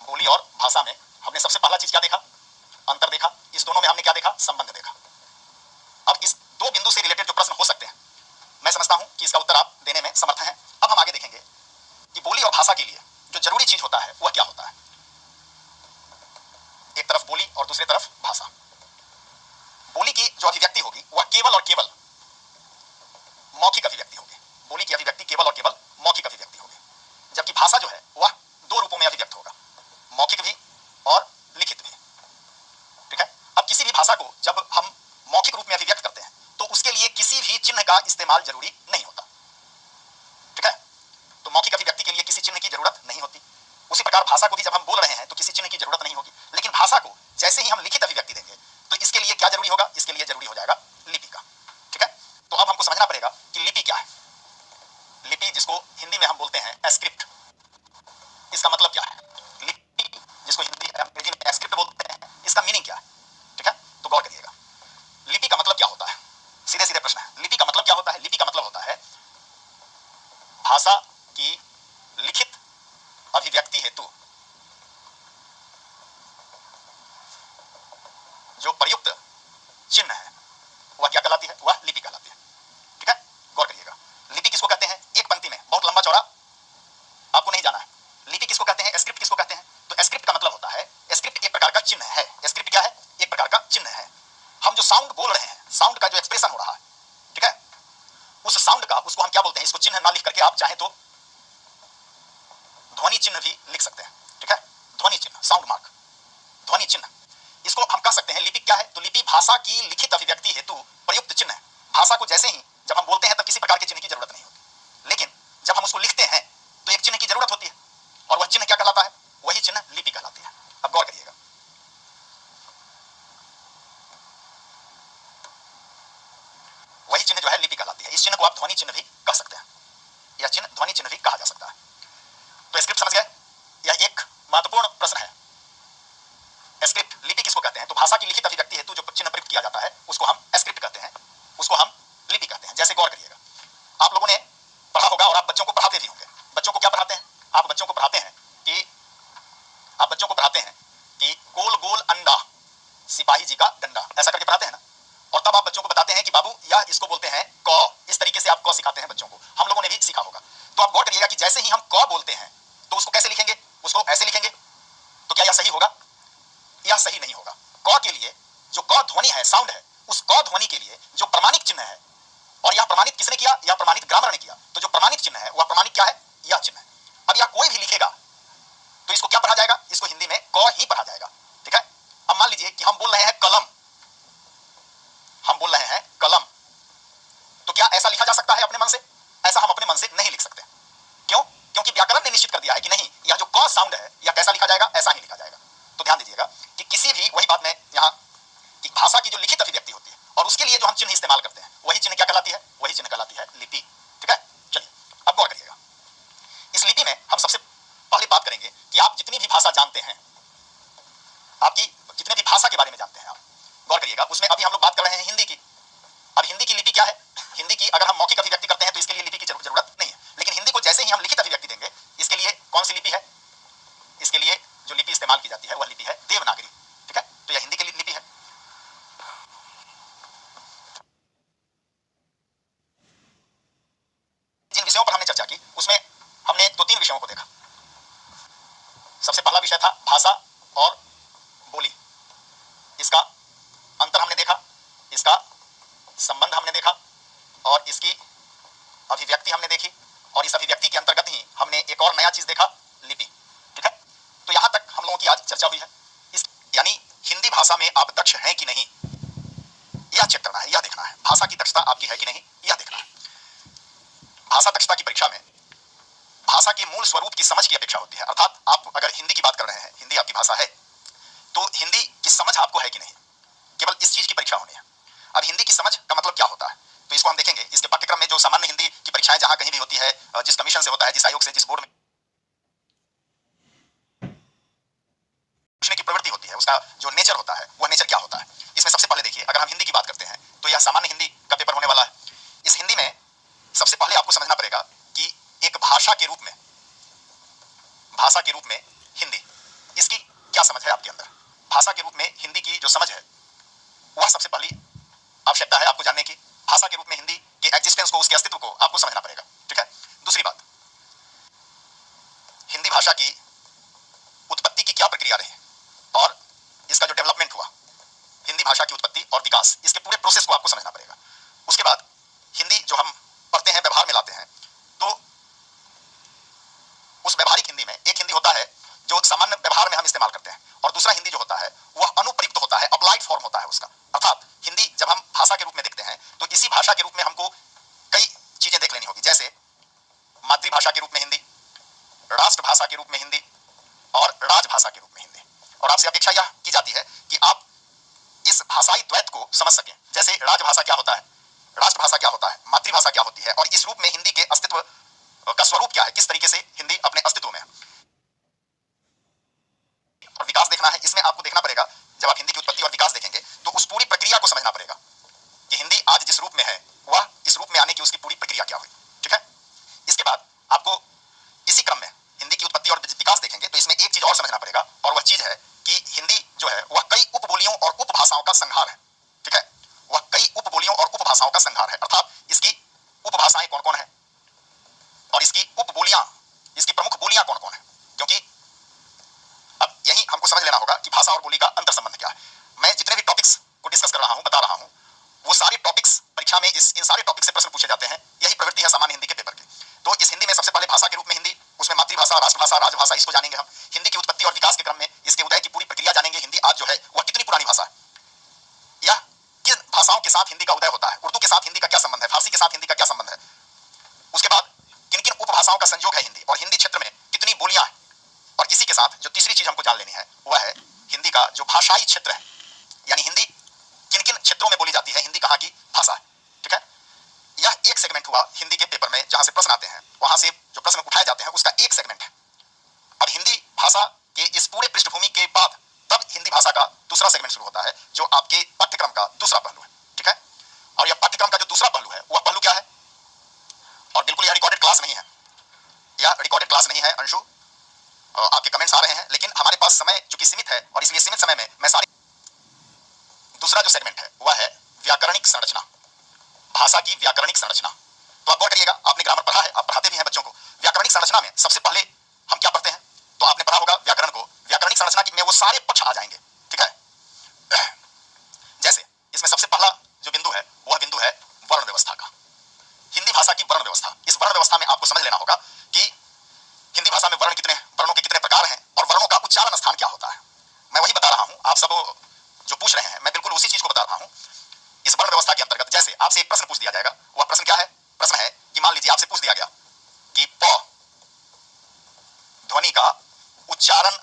बोली और भाषा में हमने सबसे पहला चीज क्या देखा, अंतर देखा। इस दोनों में हमने क्या देखा, संबंध देखा। अब इस दो बिंदु से रिलेटेड जो प्रश्न हो सकते हैं, मैं समझता हूं कि इसका उत्तर आप देने में समर्थ हैं। अब हम आगे देखेंगे कि बोली और भाषा के लिए जो जरूरी चीज होता है वह क्या होता है। एक तरफ बोली और दूसरी तरफ भाषा। बोली की जो अभिव्यक्ति होगी वह केवल और केवल मौखिक अभिव्यक्ति होगी। बोली की अभिव्यक्ति केवल और केवल मौखिक अभिव्यक्ति होगी, जबकि भाषा जो है वह दो रूपों में अभिव्यक्त होगा, मौखिक भी और लिखित भी, ठीक है। अब किसी भी भाषा को जब हम मौखिक रूप में अभिव्यक्त करते हैं तो उसके लिए किसी भी चिन्ह का इस्तेमाल जरूरी नहीं होता, ठीक है। तो मौखिक अभिव्यक्ति के लिए किसी चिन्ह की जरूरत नहीं होती। उसी प्रकार भाषा को भी जब हम बोल रहे हैं तो किसी चिन्ह की जरूरत नहीं होगी। लेकिन भाषा को जैसे ही हम लिखित अभिव्यक्ति देंगे तो इसके लिए क्या जरूरी होगा, इसके लिए जरूरी हो जाएगा लिपि का, ठीक है। तो अब हमको समझना पड़ेगा कि लिपि क्या है। लिपि जिसको हिंदी में हम बोलते हैं स्क्रिप्ट, इसका मतलब क्या है। लिपि जिसको अंग्रेजी में स्क्रिप्ट बोलते हैं, इसका मीनिंग क्या है, ठीक है। तो गौर करिएगा, लिपि का मतलब क्या होता है। सीधे सीधे प्रश्न है, लिपि का मतलब क्या होता है। लिपि का मतलब होता है भाषा की लिखित अभिव्यक्ति हेतु जो प्रयुक्त चिन्ह है वह क्या कहलाती है, वह लिपि कहलाती है, ठीक है। गौर करिएगा, लिपि किसको कहते हैं, एक पंक्ति में बहुत लंबा चौड़ा आपको नहीं जाना है। लिपि किसको कहते हैं, स्क्रिप्ट किसको कहते हैं। तो स्क्रिप्ट का मतलब होता है, स्क्रिप्ट एक प्रकार का चिन्ह है। स्क्रिप्ट क्या है, एक प्रकार का चिन्ह है। हम जो साउंड बोल रहे हैं, साउंड का जो एक्सप्रेशन हो रहा है, ठीक है, उस साउंड का, उसको हम क्या बोलते हैं, इसको चिन्ह ना लिख करके आप चाहे तो ध्वनि चिन्ह भी लिख सकते हैं, ठीक है। ध्वनि चिन्ह, साउंड मार्क, ध्वनि चिन्ह, इसको हम कह सकते हैं। लिपि क्या है, तो लिपि भाषा की लिखित अभिव्यक्ति हेतु प्रयुक्त चिन्ह है। भाषा को जैसे ही जब हम बोलते हैं तब किसी प्रकार के चिन्ह की जरूरत नहीं होती, लेकिन जब हम उसको लिखते हैं तो एक चिन्ह की जरूरत होती है, और वह चिन्ह क्या कहलाता है, वही चिन्ह लिपि कहलाती है। अब गौर करिएगा, वही चिन्ह जो है लिपि कहलाती है। इस चिन्ह को आप ध्वनि चिन्ह भी कह सकते हैं, यह चिन्ह ध्वनि चिन्ह भी कहा जा सकता है। तो स्क्रिप्ट समझ गए, यह एक महत्वपूर्ण प्रश्न है। स्क्रिप्ट, लिपि किसको कहते हैं, तो भाषा की लिखित अभिव्यक्ति हेतु जो चिन्ह प्रयुक्त किया जाता है उसको हम स्क्रिप्ट कहते हैं, उसको हम लिपि कहते हैं। जैसे गौर करिएगा, आप लोगों ने पढ़ा होगा और आप बच्चों को पढ़ाते भी होंगे। बच्चों को क्या पढ़ाते हैं, आप बच्चों को पढ़ाते हैं कि गोल गोल अंडा सिपाही जी का डंडा, ऐसा करके पढ़ाते हैं ना। और तब आप बच्चों को बताते हैं कि बाबू यह इसको बोलते हैं क। इस तरीके से आप क सिखाते हैं बच्चों को, हम लोगों ने भी सीखा होगा। तो आप गौर करिएगा कि जैसे ही हम क बोलते हैं तो उसको कैसे लिखेंगे, उसको ऐसे लिखेंगे। तो क्या यह सही होगा, यह सही नहीं होगा। क के लिए जो क ध्वनि है, साउंड है, उस क ध्वनि के लिए जो प्रमाणिक चिन्ह है, और यह प्रमाणित किसने किया, यह प्रमाणित ग्रामर ने किया। तो जो प्रमाणित चिन्ह है वह प्रमाणिक क्या है, यह चिन्ह है। अब यह कोई भी लिखेगा तो इसको क्या पढ़ा जाएगा, इसको हिंदी में क ही पढ़ा जाएगा, ठीक है। अब मान लीजिए कि हम बोल रहे हैं कलम, हम बोल रहे हैं कलम, तो क्या ऐसा लिखा जा सकता है अपने मन से? ऐसा हम अपने मन से नहीं लिख सकते। क्यों? क्योंकि व्याकरण ने निश्चित कर दिया है कि नहीं, यह जो क साउंड है यह कैसा लिखा जाएगा, ऐसा ही लिखा जाएगा। तो ध्यान दीजिएगा कि किसी भी, वही बात मैं यहाँ, कि भाषा की जो लिखित अभिव्यक्ति होती है और उसके लिए जो हम चिन्ह इस्तेमाल करते हैं, वही चिन्ह क्या कहलाती है, वही चिन्ह कहलाती है लिपि, ठीक है। चलिए अब गौर करिएगा, इस लिपि में हम सबसे पहले बात करेंगे कि आप जितनी भी भाषा जानते हैं, आपकी जितने भी भाषा के बारे में जानते हैं आप, गौर करिएगा उसमें अभी हम लोग बात कर रहे हैं हिंदी की। अब हिंदी की लिपि क्या है, हिंदी की अगर हम मौखिक अभिव्यक्ति करते हैं तो इसके लिए लिपि की जरूरत नहीं है। लेकिन हिंदी को जैसे ही हम लिखित अभिव्यक्ति देंगे, इसके लिए कौन सी लिपि है, इसके लिए जो लिपि इस्तेमाल की जाती है वह लिपि है देवनागरी, ठीक है। तो यह हिंदी की लिपि है। जिन विषयों पर हमने चर्चा की उसमें हमने 2-3 विषयों को देखा। सबसे पहला विषय था भाषा और बोली, इसका अंतर हमने देखा, इसका संबंध हमने देखा, और इसकी अभिव्यक्ति हमने देखी, और इस अभिव्यक्ति के अंतर्गत ही हमने एक और नया चीज देखा, लिपि, ठीक है। तो यहां तक हम लोगों की आज चर्चा हुई है। इस यानी हिंदी भाषा में आप दक्ष हैं कि नहीं, यह चेक करना है, यह देखना है। भाषा की दक्षता आपकी है कि नहीं, यह देखना है। भाषा दक्षता की परीक्षा में भाषा के मूल स्वरूप की समझ की अपेक्षा होती है। अर्थात आप अगर हिंदी की बात कर रहे हैं, हिंदी आपकी भाषा है, तो हिंदी की समझ आपको है कि नहीं, केवल इस चीज की परीक्षा होनी है। अब हिंदी की समझ का मतलब क्या होता है, तो इसको हम देखेंगे। इसके पाठ्यक्रम में जो सामान्य हिंदी की परीक्षाएं जहां कहीं भी होती है, जिस कमीशन से होता है, जिस आयोग से, जिस बोर्ड में पूछने की प्रवृत्ति होती है, उसका जो नेचर होता है, वह नेचर क्या होता है। इसमें सबसे पहले देखिए, अगर हम हिंदी की बात करते हैं तो यह सामान्य हिंदी का पेपर होने वाला है। इस हिंदी में सबसे पहले आपको समझना पड़ेगा कि एक भाषा के रूप में हिंदी, इसकी क्या समझ है आपके अंदर। भाषा के रूप में हिंदी की जो समझ है, वह सबसे पहली आवश्यकता है आपको जानने की। भाषा के रूप में हिंदी के एग्जिस्टेंस को, उसके अस्तित्व को आपको समझना पड़ेगा, ठीक है। दूसरी बात, हिंदी भाषा की उत्पत्ति की क्या प्रक्रिया रही और इसका जो डेवलपमेंट हुआ, हिंदी भाषा की उत्पत्ति और विकास, इसके पूरे प्रोसेस को आपको समझना पड़ेगा। उसके बाद हिंदी जो हम पढ़ते हैं, व्यवहार में लाते हैं, तो उस व्यवहारिक हिंदी में एक हिंदी होता है जो सामान्य व्यवहार में हम इस्तेमाल करते हैं, और दूसरा हिंदी जो होता है वह अनुप्रयुक्त होता है, अप्लाइड फॉर्म होता है उसका। अर्थात हिंदी जब हम भाषा के रूप में देखते हैं तो इसी भाषा के रूप में हमको कई चीजें देख लेनी होगी, जैसे मातृभाषा के रूप में हिंदी, राष्ट्रभाषा के रूप में हिंदी और राजभाषा के रूप में हिंदी। और आपसे अपेक्षा यह की जाती है कि आप इस भाषाई द्वैत को समझ सकें, जैसे राजभाषा क्या होता है, राष्ट्रभाषा क्या होता है, मातृभाषा क्या होती है, और इस रूप में हिंदी के अस्तित्व का स्वरूप क्या है, किस तरीके से हिंदी अपने अस्तित्व में है। और विकास देखना है, इसमें आपको देखना पड़ेगा, जब आप हिंदी की उत्पत्ति और विकास देखेंगे तो उस पूरी प्रक्रिया को समझना पड़ेगा कि हिंदी आज जिस रूप में है वह इस रूप में आने की उसकी पूरी प्रक्रिया क्या हुई, ठीक है। इसके बाद आपको इसी क्रम में हिंदी की उत्पत्ति और विकास देखेंगे तो इसमें एक चीज और समझना पड़ेगा, और वह चीज है कि हिंदी जो है वह कई उपबोलियों और उपभाषाओं का संहार है, ठीक है। वह कई उपबोलियों और उपभाषाओं का संहार है, अर्थात इसकी उपभाषाएं कौन कौन है और इसकी उपबोलियां, इसकी प्रमुख बोलियां कौन कौन है। क्योंकि अब यही हमको समझ लेना होगा कि भाषा और बोली का अंतर संबंध क्या है। मैं जितने भी टॉपिक्स को डिस्कस कर रहा हूं, बता रहा हूं, वो सारे टॉपिक्स परीक्षा में इन सारे टॉपिक से प्रश्न पूछे जाते हैं। यही प्रवृत्ति है सामान्य हिंदी के पेपर की। तो इस हिंदी में सबसे पहले भाषा के रूप में हिंदी, उसमें मातृभाषा, राष्ट्रभाषा, राजभाषा, इसको जानेंगे हम। हिंदी की उत्पत्ति और विकास के क्रम में इसके उदय की पूरी प्रक्रिया जानेंगे। हिंदी आज जो है वह कितनी पुरानी भाषा है, या किन भाषाओं के साथ हिंदी का उदय होता है, उर्दू के साथ हिंदी का क्या संबंध है, फारसी के साथ हिंदी का क्या संबंध है। उसके बाद किन किन उपभाषाओं का संयोग है हिंदी, और हिंदी क्षेत्र में कितनी बोलियां हैं। और इसी के साथ जो तीसरी चीज हमको जान लेनी है वह है हिंदी का जो भाषाई क्षेत्र है, यानी हिंदी किन किन क्षेत्रों में बोली जाती है, हिंदी कहाँ की भाषा है, ठीक है। यह एक सेगमेंट हुआ हिंदी के पेपर में, जहां से प्रश्न आते हैं, वहां से जो प्रश्न उठाए जाते हैं उसका एक सेगमेंट है। अब हिंदी भाषा के इस पूरे पृष्ठभूमि के बाद तब हिंदी भाषा का दूसरा सेगमेंट शुरू होता है, जो आपके पाठ्यक्रम का दूसरा पहलू है, ठीक है। और यह पाठ्यक्रम का जो दूसरा पहलू है वह पहलू क्या है, और बिल्कुल यह रिकॉर्डेड क्लास नहीं है, यह रिकॉर्डेड क्लास नहीं है अंशु, आपके कमेंट्स आ रहे हैं, लेकिन हमारे पास समय चूंकि सीमित है और इसलिए सीमित समय में मैं सारी, दूसरा जो सेगमेंट है वह है व्याकरणिक संरचना, भाषा की व्याकरणिक संरचना। तो आप गौर करिएगा, आपने ग्रामर पढ़ा है, आप पढ़ाते भी हैं बच्चों को। व्याकरणिक संरचना में सबसे पहले हम क्या पढ़ते हैं, तो आपने पढ़ा होगा व्याकरण को। व्याकरणिक संरचना में वो सारे पक्ष आ जाएंगे, ठीक है। जैसे इसमें सबसे पहला जो बिंदु है वह बिंदु है वर्ण व्यवस्था का, हिंदी भाषा की वर्ण व्यवस्था। इस वर्ण व्यवस्था में आपको समझ लेना होगा कि हिंदी भाषा में वर्णों के कितने प्रकार हैं और वर्णों का उच्चारण स्थान क्या होता है। मैं वही बता रहा हूं, आप सब जो पूछ रहे हैं मैं बिल्कुल उसी चीज को बता रहा हूं। इस वर्ण व्यवस्था के अंतर्गत जैसे आपसे एक प्रश्न पूछ दिया जाएगा, वह प्रश्न क्या है, प्रश्न है कि मान लीजिए आपसे पूछ दिया गया कि प ध्वनि का उच्चारण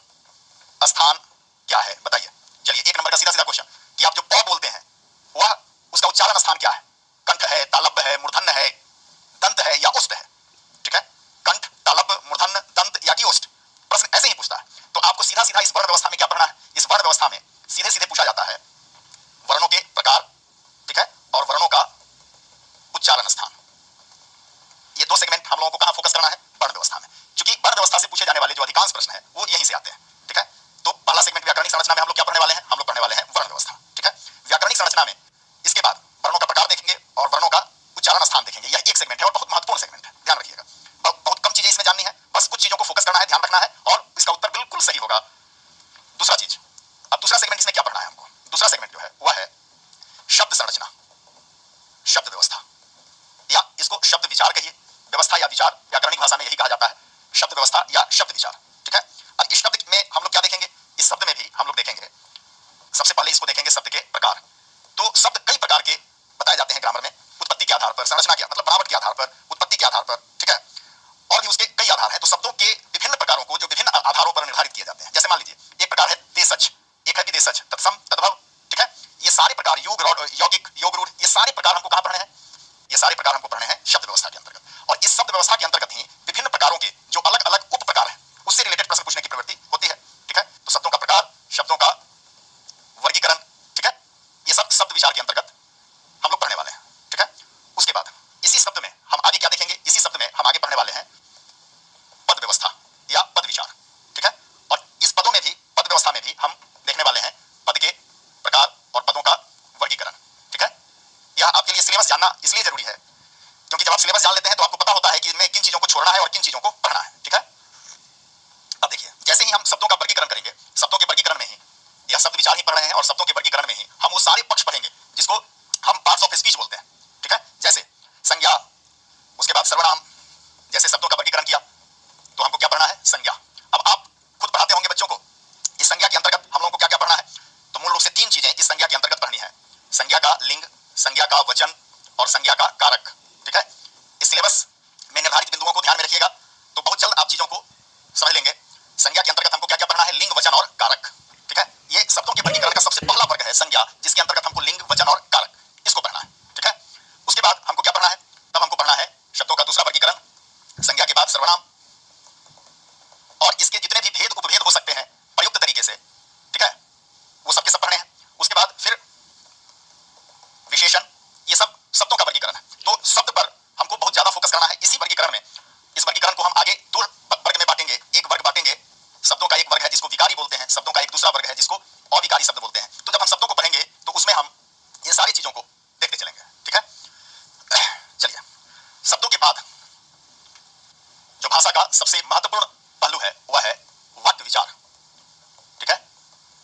स्थान क्या है, बताइए। चलिए एक नंबर का सीधा सीधा क्वेश्चन कि आप जो प बोलते हैं वह उसका उच्चारण स्थान क्या है, कंठ है, तालब्य है, मूर्धन्य है, दंत है या ओष्ठ है, ठीक है। कंठ, तालब्य, मूर्धन्य, दंत या कि ओष्ठ, प्रश्न ऐसे ही पूछता है। तो आपको सीधा सीधा इस वर्ण व्यवस्था में क्या पढ़ना है, इस वर्ण व्यवस्था में सीधे सीधे पूछा जाता है वर्णों के प्रकार, ठीक है, और वर्णों का उच्चारण स्थान। ये दो सेगमेंट हम लोगों को कहां फोकस करना है, वर्ण व्यवस्था में। क्योंकि वर्ण व्यवस्था से पूछे जाने वाले जो अधिकांश प्रश्न है वो यहीं से आते हैं, ठीक है। तो पहला सेगमेंट व्याकरणिक संरचना में हम लोग क्या पढ़ने वाले हैं, हम लोग पढ़ने वाले हैं वर्ण व्यवस्था, ठीक है। व्याकरणिक संरचना में इसके बाद वर्णों का प्रकार देखेंगे और वर्णों का उच्चारण स्थान देखेंगे। यह एक सेगमेंट है और बहुत महत्वपूर्ण सेगमेंट है, ध्यान रखिएगा। बहुत कम चीजें इसमें जाननी है, बस कुछ चीजों को फोकस करना है, ध्यान रखना है और इसका उत्तर बिल्कुल सही होगा। दूसरा चीज, अब दूसरा सेगमेंट इसमें क्या पढ़ना है हमको, दूसरा सेगमेंट जो है वह है शब्द संरचना, शब्द व्यवस्था, या इसको शब्द विचार कहिए। व्यवस्था या विचार व्याकरणिक भाषा में यही कहा जाता है, शब्द व्यवस्था या शब्द विचार, ठीक है। और इस शब्द में हम लोग क्या देखेंगे, इस शब्द में भी हम लोग देखेंगे, सबसे पहले इसको देखेंगे शब्द के प्रकार। तो शब्द कई प्रकार के बताए जाते हैं ग्रामर में, उत्पत्ति के आधार पर, संरचना के मतलब बनावट के आधार पर, उत्पत्ति के आधार पर, आधार है, तो शब्दों के विभिन्न प्रकारों को जो विभिन्न आधारों पर निर्धारित किए जाते हैं। जैसे मान लीजिए एक प्रकार है देशज, एक है विदेशज, तत्सम, तद्भव, ठीक है। ये सारे प्रकार युग, यौगिक, योग रूढ़, ये सारे प्रकार हमको कहां पढ़ने हैं? ये सारे प्रकार हमको पढ़ने हैं शब्द व्यवस्था के अंतर्गत। और इस शब्द व्यवस्था के अंतर्गत ही विभिन्न प्रकारों के जो अलग अलग उप प्रकार हैं उससे रिलेटेड प्रश्न पूछने की प्रवृत्ति होती है, ठीक है। तो शब्दों का प्रकार, शब्दों का वर्गीकरण, ठीक है, ये सब शब्द विचार के अंतर्गत हम लोग पढ़ने वाले हैं, ठीक है। उसके बाद इसी शब्द में हम आगे क्या देखेंगे? इसी शब्द में हम आगे पढ़ने वाले हैं पद व्यवस्था या पद विचार, ठीक है। और इस पदों में भी, पद व्यवस्था में भी हम देखने वाले हैं पद के प्रकार और पदों का वर्गीकरण, ठीक है। यह आपके लिए सिलेबस जानना इसलिए जरूरी है क्योंकि जब आप सिलेबस जान लेते हैं तो आपको पता होता है कि इसमें किन चीजों को छोड़ना है और किन चीजों को पढ़ना है, ठीक है। अब देखिए, जैसे ही हम शब्दों का वर्गीकरण करेंगे, शब्दों के वर्गीकरण में ही या शब्द विचार ही पढ़ रहे हैं और शब्दों के वर्गीकरण में ही हम वो सारे पक्ष पढ़ेंगे जिसको हम पार्ट्स ऑफ स्पीच बोलते हैं, ठीक है। जैसे संज्ञा, उसके बाद सर्वनाम। जैसे शब्दों का वर्गीकरण किया तो हमको क्या पढ़ना है? संज्ञा। अब आप खुद पढ़ाते होंगे बच्चों को, इस संज्ञा के अंतर्गत हम लोगों को क्या क्या पढ़ना है? तो मूल रूप से 3 चीजें इस संज्ञा के अंतर्गत पढ़नी है: संज्ञा का लिंग, संज्ञा का वचन और संज्ञा का कारक, ठीक है। इस सिलेबस में निर्धारित बिंदुओं को ध्यान में रखिएगा तो बहुत जल्द आप चीजों को समझ लेंगे। संज्ञा के अंतर्गत हमको क्या क्या पढ़ना है? लिंग, वचन और कारक, ठीक है। ये शब्दों के वर्गीकरण का सबसे पहला वर्ग है संज्ञा, जिसके अंतर्गत हमको लिंग, वचन और कारक, इसको पढ़ना है, ठीक है। उसके बाद हमको क्या पढ़ना है? तब हमको पढ़ना है शब्दों का दूसरा वर्गीकरण, संज्ञा के बाद सर्वनाम और इसके जितने भी भेद उपभेद हो सकते हैं प्रयुक्त तरीके से, ठीक है, वो सब के सब पढ़ने हैं। उसके बाद फिर विशेषण, ये सब शब्दों का वर्गीकरण है। तो शब्द पर हमको बहुत ज्यादा फोकस करना है इसी वर्गीकरण में। इस वर्गीकरण को हम आगे 2 वर्ग में बांटेंगे। एक वर्ग बांटेंगे, शब्दों का एक वर्ग है जिसको विकारी बोलते हैं, शब्दों का एक दूसरा वर्ग है जिसको अविकारी शब्द बोलते हैं। तो जब हम शब्दों को पढ़ेंगे तो उसमें हम इन सारी चीजों को देखते चलेंगे, ठीक है। चलिए, शब्दों के बाद जो भाषा का सबसे महत्वपूर्ण पहलू है वह है वाक्य विचार, ठीक है,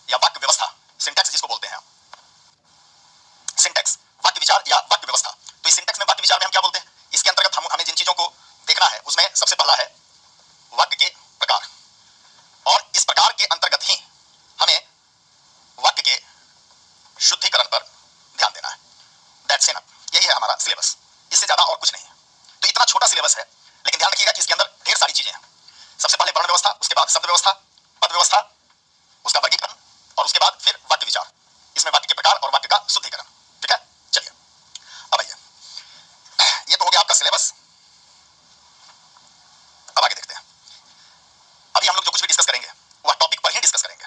या वाक्य व्यवस्था, सिंटैक्स जिसको बोलते हैं। सिंटैक्स, वाक्य विचार या वाक्य व्यवस्था। तो इस सिंटैक्स में, वाक्य विचार में हम क्या बोलते हैं? इसके अंतर्गत हमें जिन चीजों को देखना है उसमें सबसे पहला है वाक्य के प्रकार, और इस प्रकार के अंतर्गत ही हमें वाक्य के शुद्धिकरण पर ध्यान देना है। दैट्स इनफ, यही है हमारा सिलेबस, इससे ज्यादा और कुछ नहीं है। तो इतना छोटा सिलेबस है, लेकिन ध्यान रखिएगा कि इसके अंदर ढेर सारी चीजें हैं। सबसे पहले वर्ण व्यवस्था, उसके बाद शब्द व्यवस्था, पद व्यवस्था, उसका वर्गीकरण और उसके बाद फिर वाक्य विचार। इसमें वाक्य के प्रकार और वाक्य का शुद्धिकरण, ठीक है। चलिए, अब आइए, ये तो हो गया आपका सिलेबस। अब आगे देखते हैं। अभी हम लोग जो कुछ भी डिस्कस करेंगे वह टॉपिक पर ही डिस्कस करेंगे।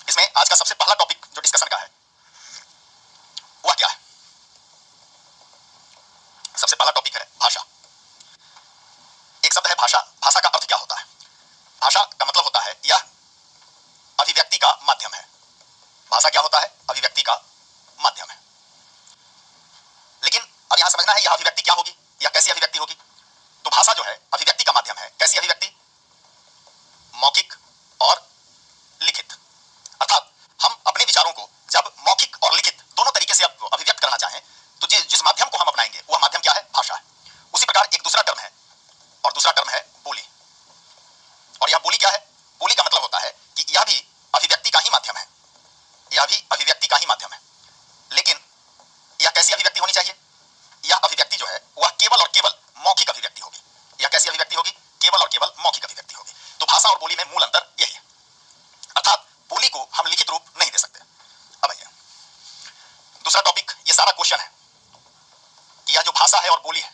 इसमें आज का सबसे पहला टॉपिक जो डिस्कशन का है वह क्या है? सबसे पहला टॉपिक है भाषा। एक शब्द है भाषा। भाषा का अर्थ क्या होता है? भाषा का मतलब होता है यह अभिव्यक्ति का माध्यम है। भाषा क्या होता है? अभिव्यक्ति का माध्यम है। लेकिन अब यहां समझना है यह अभिव्यक्ति क्या होगी या कैसी अभिव्यक्ति होगी। तो भाषा जो है अभिव्यक्ति का माध्यम है। कैसी अभिव्यक्ति? मौखिक और लिखित। अर्थात हम अपने विचारों को जब मौखिक और लिखित दोनों तरीके से अभिव्यक्त करना चाहें तो जिस माध्यम को हम अपनाएंगे वह माध्यम क्या है? भाषा है। उसी प्रकार एक दूसरा टर्म है और दूसरा टर्म है बोली। और यह बोली क्या है? बोली का मतलब होता है कि यह भी अभिव्यक्ति का ही माध्यम है। यह भी अभिव्यक्ति का ही माध्यम है। लेकिन यह कैसी अभिव्यक्ति होनी चाहिए? यह अभिव्यक्ति जो है वह केवल और केवल मौखिक अभिव्यक्ति होगी। यह कैसी अभिव्यक्ति होगी? केवल और केवल मौखिक अभिव्यक्ति होगी। तो भाषा और बोली में मूल अंतर यही है। अर्थात बोली को हम लिखित रूप नहीं दे सकते। अब आइए दूसरा टॉपिक, ये सारा क्वेश्चन है कि यह जो भाषा है और बोली है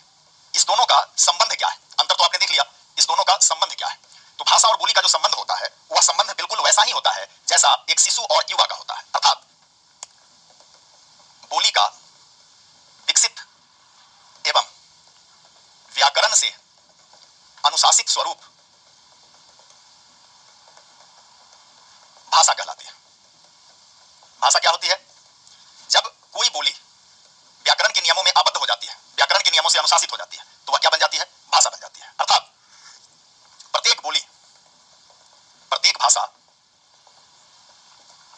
इस दोनों का संबंध क्या है। अंतर तो आपने देख लिया, इस दोनों का संबंध क्या है। तो भाषा और बोली का जो संबंध होता है वह संबंध बिल्कुल वैसा ही होता है जैसा एक शिशु और युवा का होता है। अर्थात बोली का विकसित एवं व्याकरण से अनुशासित स्वरूप भाषा कहलाती है। भाषा क्या होती है? जब कोई बोली व्याकरण के नियमों में आबद्ध हो जाती है, व्याकरण के नियमों से अनुशासित हो जाती है, तो वह क्या बन जाती है? भाषा बन जाती है। अर्थात प्रत्येक बोली, प्रत्येक भाषा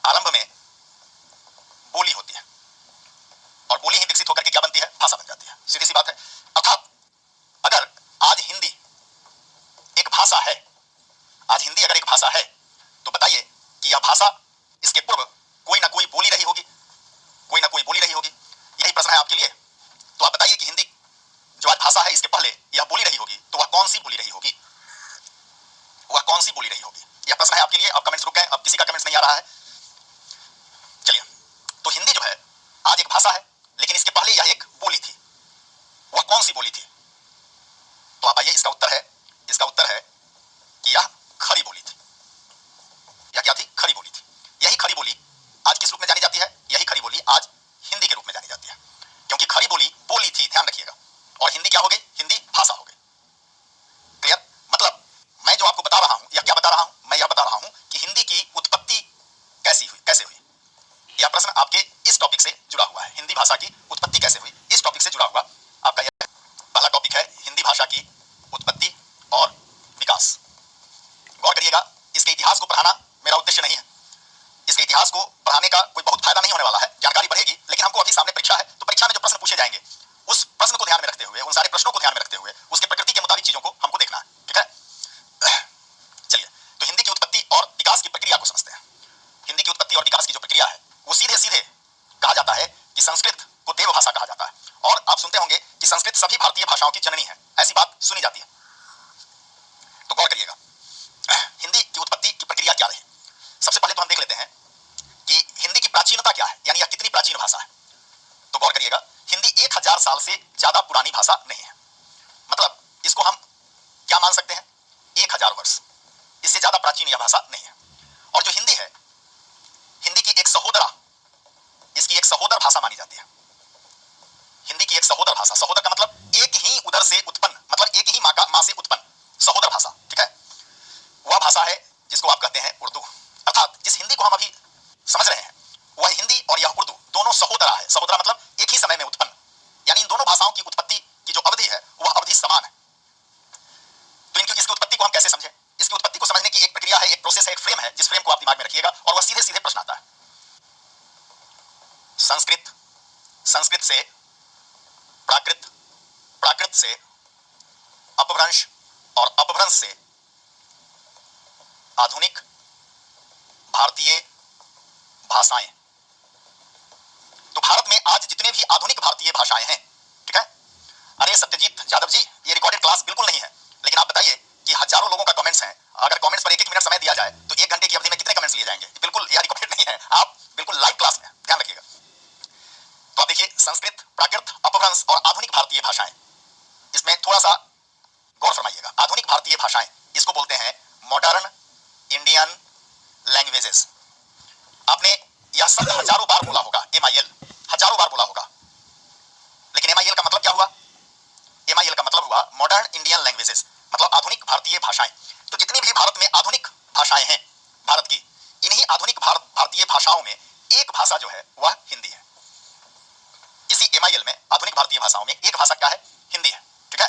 आरंभ में बोली होती है और बोली ही विकसित होकर के क्या बनती है? भाषा बन जाती है। सीधी सी बात है। अर्थात अगर आज हिंदी एक भाषा है, आज हिंदी अगर एक भाषा है तो बताइए कि यह भाषा इसके पूर्व कोई ना कोई बोली रही होगी, कोई ना कोई बोली रही होगी। यही प्रश्न है आपके लिए। तो आप बताइए कि हिंदी जो आज भाषा है इसके पहले यह बोली रही होगी तो वह कौन सी बोली रही होगी? किसी का कमेंट्स नहीं आ रहा है। चलिए, तो हिंदी जो है आज एक भाषा है, लेकिन इसके पहले यह एक बोली थी। वह कौन सी बोली थी? तो आप आइए, इसका उत्तर है कि यह खड़ी बोली थी। यह क्या थी? खड़ी बोली थी। यही खड़ी बोली आज किस रूप में जानी जाती है? यही खड़ी बोली आज हिंदी के रूप में जानी जाती है, क्योंकि खड़ी बोली बोली थी, ध्यान रखिएगा, और हिंदी क्या हो गई? हिंदी भाषा हो गई। क्लियर? मतलब मैं जो आपको बता रहा हूं, या क्या बता रहा हूं? मैं यह बता रहा हूं कि हिंदी की उत्पत्ति कैसे हुई। यह प्रश्न आपके इस टॉपिक से जुड़ा हुआ है। हिंदी भाषा की उत्पत्ति कैसे हुई, इस टॉपिक से जुड़ा हुआ आपका यह पहला टॉपिक है, हिंदी भाषा की उत्पत्ति और विकास। गौर करिएगा, इसके इतिहास को पढ़ाना मेरा उद्देश्य नहीं है। इसके इतिहास को पढ़ाने का कोई बहुत फायदा नहीं होने वाला है, जानकारी बढ़ेगी, लेकिन हमको अभी सामने परीक्षा है, तो परीक्षा में जो प्रश्न पूछे जाएंगे उस प्रश्न को ध्यान में रखते हुए, उन सारे प्रश्नों को ध्यान में रखते हुए, उसके प्रकृति के मुताबिक चीजों को हमको देखना है। ठीक है? चलिए, तो हिंदी की उत्पत्ति और विकास की प्रक्रिया को समझते हैं। हिंदी की उत्पत्ति और विकास की जो प्रक्रिया है, वो सीधे सीधे कहा जाता है कि संस्कृत को देव भाषा कहा जाता है। और आप सुनते होंगे कि संस्कृत सभी भारतीय भाषाओं की जननी है, ऐसी बात सुनी जाती है। तो गौर करिएगा, हिंदी की उत्पत्ति की प्रक्रिया क्या रही। सबसे पहले तो हम देख लेते हैं कि हिंदी की प्राचीनता क्या है, यानी यह कितनी प्राचीन भाषा है। तो गौर करिएगा, हिंदी 1000 साल से ज्यादा पुरानी भाषा नहीं है। मतलब इसको हम क्या मान सकते हैं? 1000 वर्ष, इससे ज्यादा प्राचीन यह भाषा नहीं है। और जो हिंदी है, हिंदी की एक सहोदरा, इसकी एक सहोदर भाषा मानी जाती है। हिंदी की एक सहोदर भाषा, सहोदर का मतलब एक ही उदर से उत्पन्न, मतलब एक ही मां से उत्पन्न सहोदर भाषा। ठीक है? वह भाषा है जिसको आप कहते हैं उर्दू। अर्थात जिस हिंदी को हम अभी समझ रहे हैं, वह हिंदी और यह उर्दू दोनों सहोदरा है। सहोदरा मतलब एक ही समय में उत्पन्न, यानी इन दोनों भाषाओं की उत्पत्ति की जो अवधि है, वह अवधि समान है। तो इसकी उत्पत्ति को हम कैसे समझें? इसकी उत्पत्ति को समझने की एक प्रक्रिया है, एक प्रोसेस है, एक फ्रेम है, जिस फ्रेम को आप दिमाग में रखिएगा, और वह सीधे सीधे प्रश्न आता है। संस्कृत, संस्कृत से प्राकृत, प्राकृत से अपभ्रंश, और अपभ्रंश से आधुनिक भारतीय भाषाएं। तो भारत में आज जितने भी आधुनिक भारतीय भाषाएं हैं, ठीक है? अरे सत्यजीत यादव जी, ये रिकॉर्डेड क्लास बिल्कुल नहीं है, लेकिन आप बताइए कि हजारों लोगों का कमेंट्स हैं, अगर कमेंट्स पर 1-1 मिनट समय दिया जाए तो 1 घंटे की अवधि में कितने कमेंट्स लिए जाएंगे? बिल्कुल यह रिकॉर्डेड नहीं है, आप बिल्कुल लाइव क्लास में, ध्यान रखिएगा। तो आप देखिए, संस्कृत, प्राकृत, अपभ्रंश और आधुनिक भारतीय भाषाएं, इसमें थोड़ा सा गौर फरमाइएगा। आधुनिक भारतीय भाषाएं, इसको बोलते हैं मॉडर्न इंडियन लैंग्वेजेस। आपने यह शब्द हजारों बार बोला होगा, MIL, हजारों बार बोला होगा, लेकिन MIL का मतलब क्या हुआ? MIL का मतलब हुआ मॉडर्न इंडियन लैंग्वेजेस, मतलब आधुनिक भारतीय भाषाएं। तो जितनी भी भारत में आधुनिक भाषाएं हैं भारत की, इन्हीं आधुनिक भारतीय भाषाओं में एक भाषा जो है वह हिंदी है। इसी MIL में आधुनिक भारतीय भाषाओं में एक भाषा क्या है? हिंदी है। ठीक है?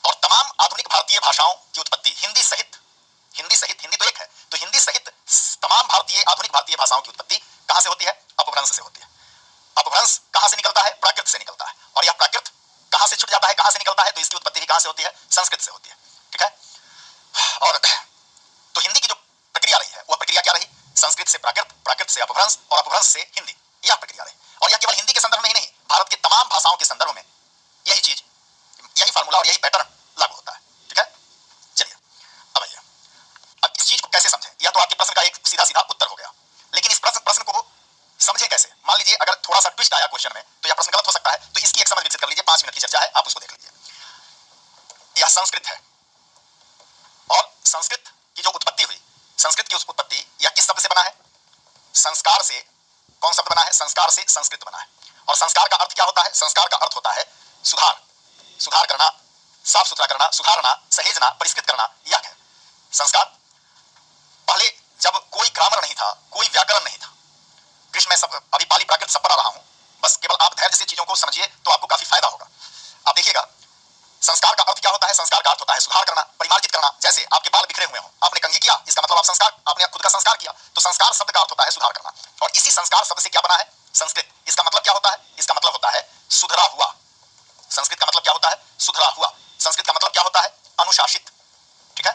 और तमाम आधुनिक भारतीय भाषाओं की उत्पत्ति हिंदी सहित, हिंदी तो एक है, तो हिंदी सहित तमाम आधुनिक भारतीय भाषाओं की उत्पत्ति कहां से होती है? अपभ्रंश से होती है। अपभ्रंश कहां से निकलता है? प्राकृत से निकलता है। और यह प्राकृत कहां से छुट जाता है, कहां से निकलता है? तो इसकी उत्पत्ति भी कहां से होती है? संस्कृत से होती है। ठीक है? और तो हिंदी की जो प्रक्रिया रही है, वह प्रक्रिया क्या रही? संस्कृत से प्राकृत, प्राकृत से अपभ्रंश, और अपभ्रंश से हिंदी, यह प्रक्रिया रही। और यह केवल हिंदी के संदर्भ में ही नहीं, भारत के तमाम भाषाओं के संदर्भ में यही चीज, यही फार्मूला और यही पैटर्न लागू होता है। ठीक है? चलिए, अब आइए, अब इस चीज को कैसे समझें? यह तो आपके प्रश्न का एक सीधा सीधा उत्तर हो गया, लेकिन इस प्रश्न को समझें कैसे? मान लीजिए अगर थोड़ा सा ट्विस्ट आया क्वेश्चन में, तो यह प्रश्न गलत हो सकता है, तो इसकी एक समझ विकसित कर लीजिए। 5 मिनट की चर्चा है, आप उसको देख लीजिए। यह संस्कृत है, और संस्कृत की जो उत्पत्ति हुई, संस्कृत की उस उत्पत्ति यह किस शब्द से बना है? संस्कार से। कौन शब्द बना है? संस्कार से संस्कृत बना है। और संस्कार का अर्थ क्या होता है? संस्कार का अर्थ होता है सुधार, सुधार करना, साफ सुथरा करना, सुधारना, सहेजना, परिष्कृत करना, यह है संस्कार। पहले जब कोई ग्रामर नहीं था, कोई व्याकरण नहीं था, कृष्ण में सब अभी पाली प्राकृत सब पढ़ा रहा हूं, बस केवल आप धैर्य से चीजों को समझिए तो आपको काफी फायदा होगा। आप देखिएगा, संस्कार का अर्थ क्या होता है? संस्कार का अर्थ होता है सुधार करना, परिमार्जित करना। जैसे आपके बाल बिखरे हुए हो, आपने कंघी किया, इसका मतलब आप संस्कार, आपने खुद का संस्कार किया। तो संस्कार शब्द का अर्थ होता है सुधार करना, और इसी संस्कार शब्द से क्या बना है? संस्कृत। इसका मतलब क्या होता है? इसका मतलब होता है सुधरा हुआ। संस्कृत का मतलब क्या होता है? सुधरा हुआ। संस्कृत का मतलब क्या होता है? अनुशासित। ठीक है?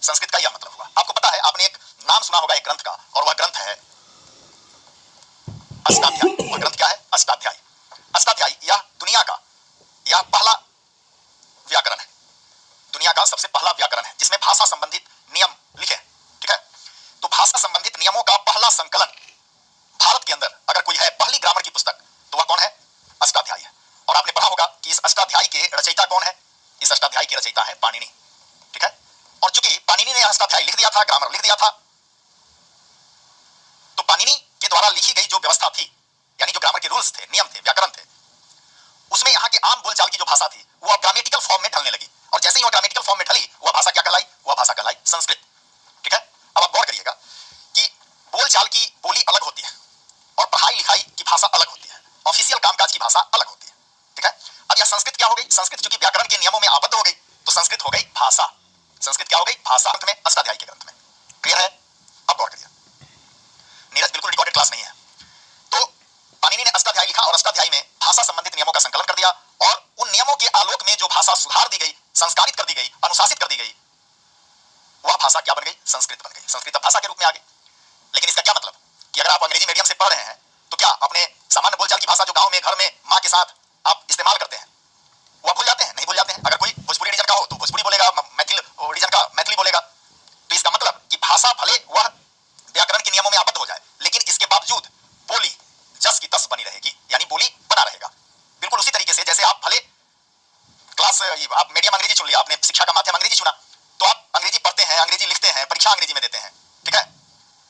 संस्कृत का यह मतलब हुआ। आपको पता है, आपने एक नाम सुना होगा एक ग्रंथ का, और वह ग्रंथ है अष्टाध्यायी। वह ग्रंथ क्या है? अष्टाध्यायी। अष्टाध्यायी यह दुनिया का यह पहला व्याकरण है, दुनिया का सबसे पहला व्याकरण है जिसमें भाषा संबंधित नियम लिखे। ठीक है? तो अष्टाध्यायी के रचयिता है पाणिनि, ठीक है। और चूंकि पाणिनि ने अष्टाध्यायी लिख दिया था, ग्रामर लिख दिया था, तो पाणिनि के द्वारा लिखी गई जो व्यवस्था थी, यानी जो ग्रामर के रूल्स थे, नियम थे, व्याकरण थे, उसमें यहाँ के आम बोलचाल की जो भाषा थी वह ग्रामेटिकल फॉर्म में ढलने लगी। और जैसे ही वह ग्रामेटिकल फॉर्म में ढली, वह भाषा क्या कहलाई? वह भाषा कहलाई संस्कृत, ठीक है। अब आप गौर करिएगा कि बोलचाल की बोली अलग होती है और पढ़ाई लिखाई की भाषा अलग होती है, ऑफिशियल कामकाज की भाषा अलग होती है, ठीक है। अब यह संस्कृत क्या हो गई? संस्कृत चूंकि व्याकरण के नियमों में आबद्ध हो गई, तो संस्कृत हो गई भाषा। संस्कृत क्या हो गई? भाषा। ग्रंथ में, अष्टाध्यायी के ग्रंथ में, क्लियर है? अब गौर करिए, नीरज बिल्कुल रिकॉर्डेड क्लास नहीं है। तो पाणिनि ने अष्टाध्यायी लिखा और अष्टाध्यायी में भाषा संबंधित नियमों का संकलन कर दिया, और उन नियमों के आलोक में जो भाषा सुधार दी गई, संस्कारित कर दी गई, अनुशासित कर दी गई, वह भाषा क्या बन गई? संस्कृत बन गई। संस्कृत भाषा के रूप में आ गई। लेकिन इसका क्या मतलब कि अगर आप अंग्रेजी मीडियम से पढ़ रहे हैं तो क्या अपने सामान्य बोलचाल की भाषा जो गांव में, घर में माँ के साथ आप इस्तेमाल करते हैं, वह भूल जाते हैं? नहीं भूल जाते हैं। अगर कोई भोजपुरी रीजन का हो तो भोजपुरी बोलेगा, मैथिल रीजन का मैथिली बोलेगा। तो इसका मतलब कि भाषा भले वह व्याकरण के नियमों में आबद्ध हो जाए, लेकिन इसके बावजूद बोली जस की तस बनी रहेगी, यानी बोली बना रहेगा। बिल्कुल उसी तरीके से जैसे आप भले क्लास, आप मीडियम अंग्रेजी चुन लिया, आपने शिक्षा का माध्यम अंग्रेजी चुना, तो आप अंग्रेजी पढ़ते हैं, अंग्रेजी लिखते हैं, परीक्षा अंग्रेजी में देते हैं, ठीक है।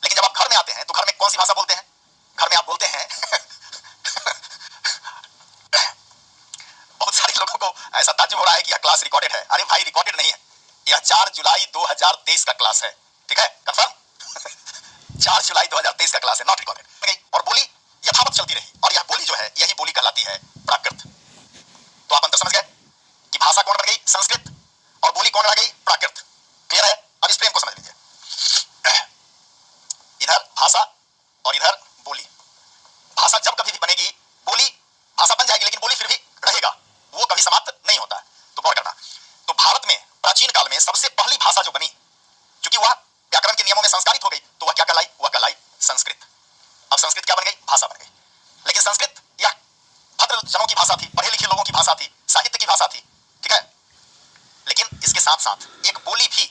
लेकिन जब आप घर में आते हैं तो घर में कौन सी भाषा बोलते हैं? घर में आप बोलते हैं बहुत सारे लोगों को ऐसा ताज्जुब हो रहा है कि यह क्लास रिकॉर्डेड है। अरे भाई, रिकॉर्डेड नहीं है, यह 4 जुलाई 2023 का क्लास है, ठीक है, कंफर्म। 4 जुलाई 2023 का क्लास है, नॉट रिकॉर्डेड। और बोली यथावत चलती रही, और यह बोली जो है, यही बोली कहलाती है प्राकृत। तो आप अंतर समझ गए कि भाषा कौन बन गई? संस्कृत, और बोली कौन रह गई? प्राकृत। क्लियर है? अब इस प्रेम को समझ लीजिए, इधर भाषा और इधर बोली। भाषा जब कभी भी बनेगी, बोली, भाषा बन जाएगी, लेकिन बोली फिर भी रहेगा, वो कभी समाप्त नहीं होता है। तो गौर करना, तो भारत में प्राचीन काल में सबसे पहली भाषा जो बनी, क्योंकि वह व्याकरण के नियमों में संस्कारित हो गई, तो वह क्या कहलाई? वह कहलाई संस्कृत। अब संस्कृत क्या बन गई? भाषा बन गई। लेकिन संस्कृत यह भद्र जनों की भाषा थी, पढ़े लिखे लोगों की भाषा थी, साहित्य की भाषा थी, ठीक है। लेकिन इसके साथ साथ एक बोली भी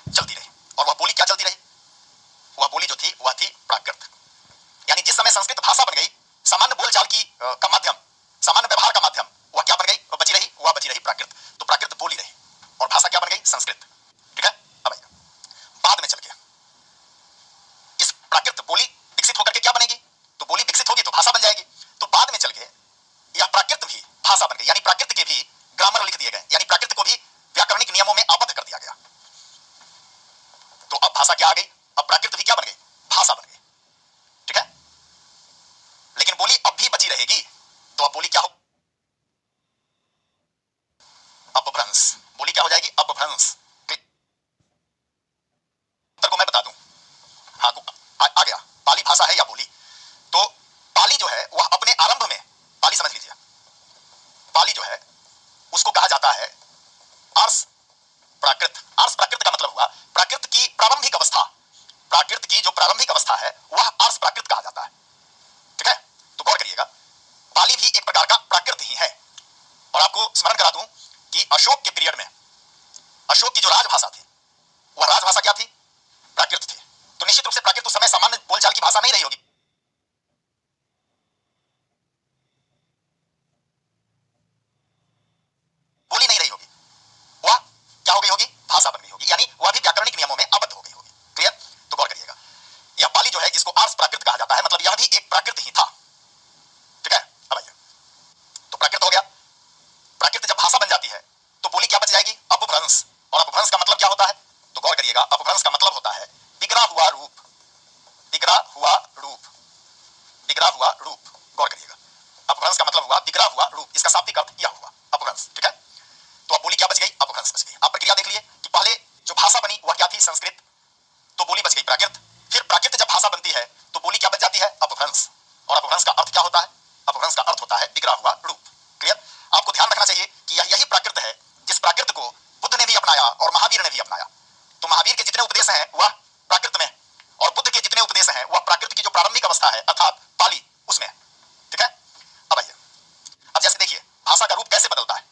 चलती रही, और वह बोली क्या चलती रही? वह बोली जो थी वह थी प्राकृत। यानी जिस समय संस्कृत भाषा बन गई, सामान्य बोलचाल की का माध्यम, सामान्य व्यवहार का माध्यम, वह क्या बन गई? वह बची रही, वह बची रही प्राकृत। तो प्राकृत बोली रही और भाषा क्या बन गई? संस्कृत, ठीक है। अब आइए, बाद में चल के इस प्राकृत बोली विकसित होकर के क्या बनेगी? तो बोली विकसित होगी तो भाषा बन जाएगी। तो बाद में चल के यह प्राकृत भी भाषा बन गई, यानी प्राकृत के भी ग्रामर लिख दिए गए, यानी प्राकृत को भी व्याकरणिक नियमों में आबद्ध कर दिया गया। तो अब भाषा क्या आ गई? अब प्राकृत भी क्या बन गई? भाषा बन गई, ठीक है। लेकिन बोली अब भी बची रहेगी, तो अब बोली क्या हो? अपभ्रंश। बोली क्या हो जाएगी? अपभ्रंश। उत्तर को मैं बता दूं, हाँ आ गया, पाली भाषा है या बोली? तो पाली जो है वह अपने आरंभ में, पाली समझ लीजिए, पाली जो है उसको कहा जाता है आर्ष प्राकृत। आर्ष प्राकृत का मतलब हुआ प्राकृत की प्रारंभिक अवस्था। प्राकृत की जो प्रारंभिक अवस्था है वह आर्ष प्राकृत कहा जाता है, ठीक है। तो गौर करिएगा, पाली भी एक प्रकार का प्राकृत ही है। और आपको स्मरण करा दूं कि अशोक के पीरियड में अशोक की जो राजभाषा थी, वह राजभाषा क्या थी? प्राकृत थी। तो निश्चित रूप से प्राकृत उस समय सामान्य बोलचाल की भाषा नहीं रही होगी, बोली नहीं रही होगी, वह क्या हो गई होगी? भाषा बन गई होगी, यानी वह भी व्याकरणिक नियमों में आबद्ध हो गई होगी। क्लियर? तो गौर करिएगा, यह पाली जो है जिसको आर्ष प्राकृत कहा जाता है, मतलब यह भी एक प्राकृत ही था, ठीक है। अब आइए, तो प्राकृत हो गया। प्राकृत जब भाषा बन जाती है तो बोली क्या बच जाएगी? अपभ्रंश। और अपभ्रंश का मतलब क्या होता है? तो गौर करिएगा, अपभ्रंश का मतलब होता है बिगड़ा हुआ रूप, बिगड़ा हुआ रूप, बिगड़ा हुआ रूप। गौर करिएगा, अपभ्रंश का मतलब हुआ बिगड़ा हुआ रूप, इसका शाब्दिक अर्थ यह हुआ अपभ्रंश, ठीक है। तो अब बोली क्या बच गई? अपभ्रंश बच गई। आप प्रक्रिया देख लिए कि पहले जो भाषा बनी वह क्या थी? संस्कृत, तो बोली बच गई प्राकृत। फिर प्राकृत जब भाषा बनती है तो बोली क्या बच जाती है? अपभ्रंश। और अपभ्रंश का अर्थ क्या होता है? अपभ्रंश का अर्थ होता है बिगड़ा हुआ रूप। क्लियर? आपको ध्यान रखना चाहिए कि यही प्राकृत है जिस प्राकृत को बुद्ध ने भी अपनाया और महावीर ने भी अपनाया। तो महावीर के जितने उपदेश हैं वह प्राकृत में, और बुद्ध के जितने उपदेश हैं वह प्राकृत की जो प्रारंभिक अवस्था है अर्थात पाली, उसमें, ठीक है। अब आइए, अब जैसे देखिए भाषा का रूप कैसे बदलता है।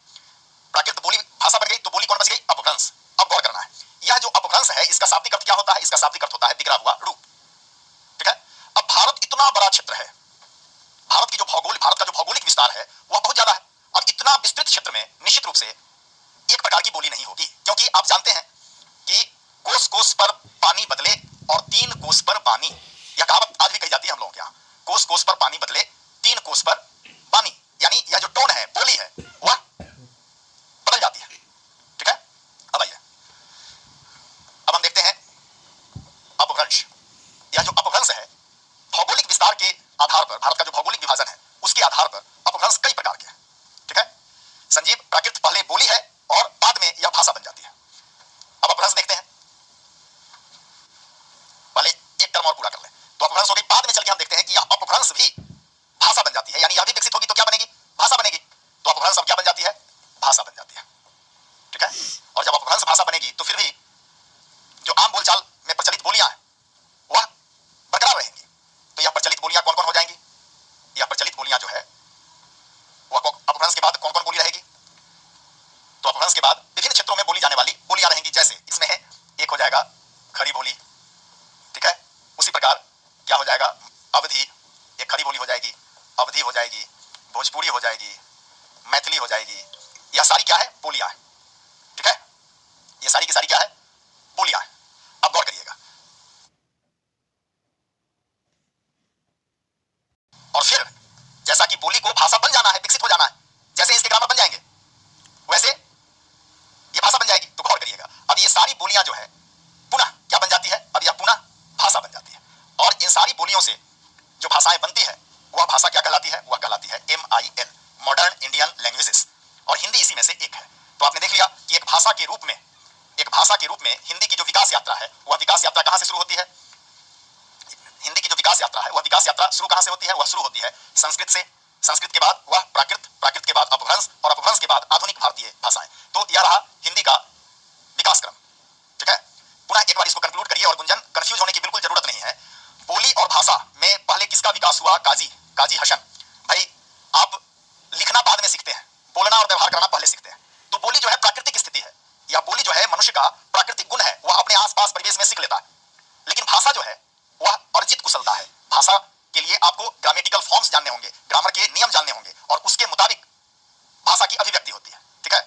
प्राकृत बोली भाषा बन गई तो बोली कौन बच गई? अपभ्रंश। अब गौर करना है, यह जो अपभ्रंश है इसका शाब्दिक अर्थ क्या होता है? इसका शाब्दिक अर्थ होता है बिगड़ा हुआ रूप, ठीक है। अब भारत इतना बड़ा क्षेत्र है, भारत का जो भौगोलिक विस्तार है वह बहुत ज्यादा है, और इतना विस्तृत क्षेत्र में निश्चित रूप से एक प्रकार की बोली नहीं होगी, क्योंकि आप जानते हैं कि कोस कोस पर पानी बदले और 3 कोस पर पानी, यह कहावत आज भी कही जाती है हम लोगों के यहाँ, कोस कोस पर पानी बदले 3 कोस पर पानी, यानी यह जो टोन है, बोली है, वह बदल जाती है। ठीक है, अब आइए, अब हम देखते हैं अपभ्रंश। यह जो अपभ्रंश है, भौगोलिक विस्तार के आधार पर, भारत का जो भौगोलिक विभाजन है उसके आधार पर अपभ्रंश कई प्रकार के हैं। ठीक है, संजीव, प्राकृत पहले बोली है और बाद में यह भाषा बन जाती है। अब अपभ्रंश देखते हैं, पहले एक टर्म और पूरा कर लें तो अपभ्रंश हो गई, बाद में चल के हम देखते हैं कि यह अपभ्रंश भी भाषा बन जाती है, यानी यह भी विकसित होगी तो क्या बनेगी, भाषा बनेगी। तो अपभ्रंश अब क्या बन जाती है, भाषा बन जाती है। ठीक है, और जब अपभ्रंश भाषा बनेगी तो फिर भी जो आम बोलचाल में प्रचलित बोलियां हैं वह बरकरार रहेंगी। तो यह प्रचलित बोलियां कौन कौन हो जाएंगी, यह प्रचलित बोलियां जो है वह अपभ्रंश के बाद कौन कौन बोली रहेगी, तो अपभ्रंश के बाद विभिन्न क्षेत्रों में बोली जाने वाली बोलियां रहेंगी। जैसे इसमें है, एक हो जाएगा खड़ी बोली, ठीक है, उसी प्रकार क्या हो जाएगा, अवधि, एक खड़ी बोली हो जाएगी, अवधि हो जाएगी, भोजपुरी हो जाएगी, मैथिली हो जाएगी। यह सारी क्या है, बोलियां हैं। ठीक है, ये सारी की सारी क्या है, बोलियां हैं। अब गौर करिएगा, और फिर जैसा कि बोली को भाषा बन जाना है, विकसित हो जाना है, जैसे इसके ग्रामर बन जाएंगे वैसे ये भाषा बन जाएगी। तो गौर करिएगा, अब ये सारी बोलियां जो है पुनः क्या बन जाती है, अब यह पुनः भाषा बन जाती है। और इन सारी बोलियों से जो भाषाएं बनती है वह भाषा क्या कहलाती है, वह कहलाती है MIL, मॉडर्न इंडियन लैंग्वेजेस, और हिंदी इसी में से एक है। तो आपने देख लिया कि एक भाषा के रूप में हिंदी की जो विकास यात्रा है वह विकास यात्रा कहां से शुरू होती है, हिंदी की जो विकास यात्रा है वह विकास यात्रा शुरू कहां से होती है, वह शुरू होती है संस्कृत से, संस्कृत के बाद वह प्राकृत, प्राकृत के बाद अपभ्रंश, और अपभ्रंश के बाद आधुनिक भारतीय भाषाएं। तो यह रहा हिंदी का विकास क्रम। ठीक है, पुनः एक बार इसको कंक्लूड करिए, और गुंजन कंफ्यूज होने की बिल्कुल जरूरत नहीं है। बोली और भाषा में पहले किसका विकास हुआ, काजी हसन। भाई आप लिखना बाद में सीखते हैं, बोलना और व्यवहार करना पहले सीखते हैं। तो बोली जो है प्राकृतिक स्थिति है, या बोली जो है मनुष्य का प्राकृतिक गुण है, वह अपने आसपास परिवेश में सीख लेता है। लेकिन भाषा जो है वह अर्जित कुशलता है। भाषा के लिए आपको ग्रामेटिकल फॉर्म्स जानने होंगे, ग्रामर के नियम जानने होंगे, और उसके मुताबिक भाषा की अभिव्यक्ति होती है। ठीक है,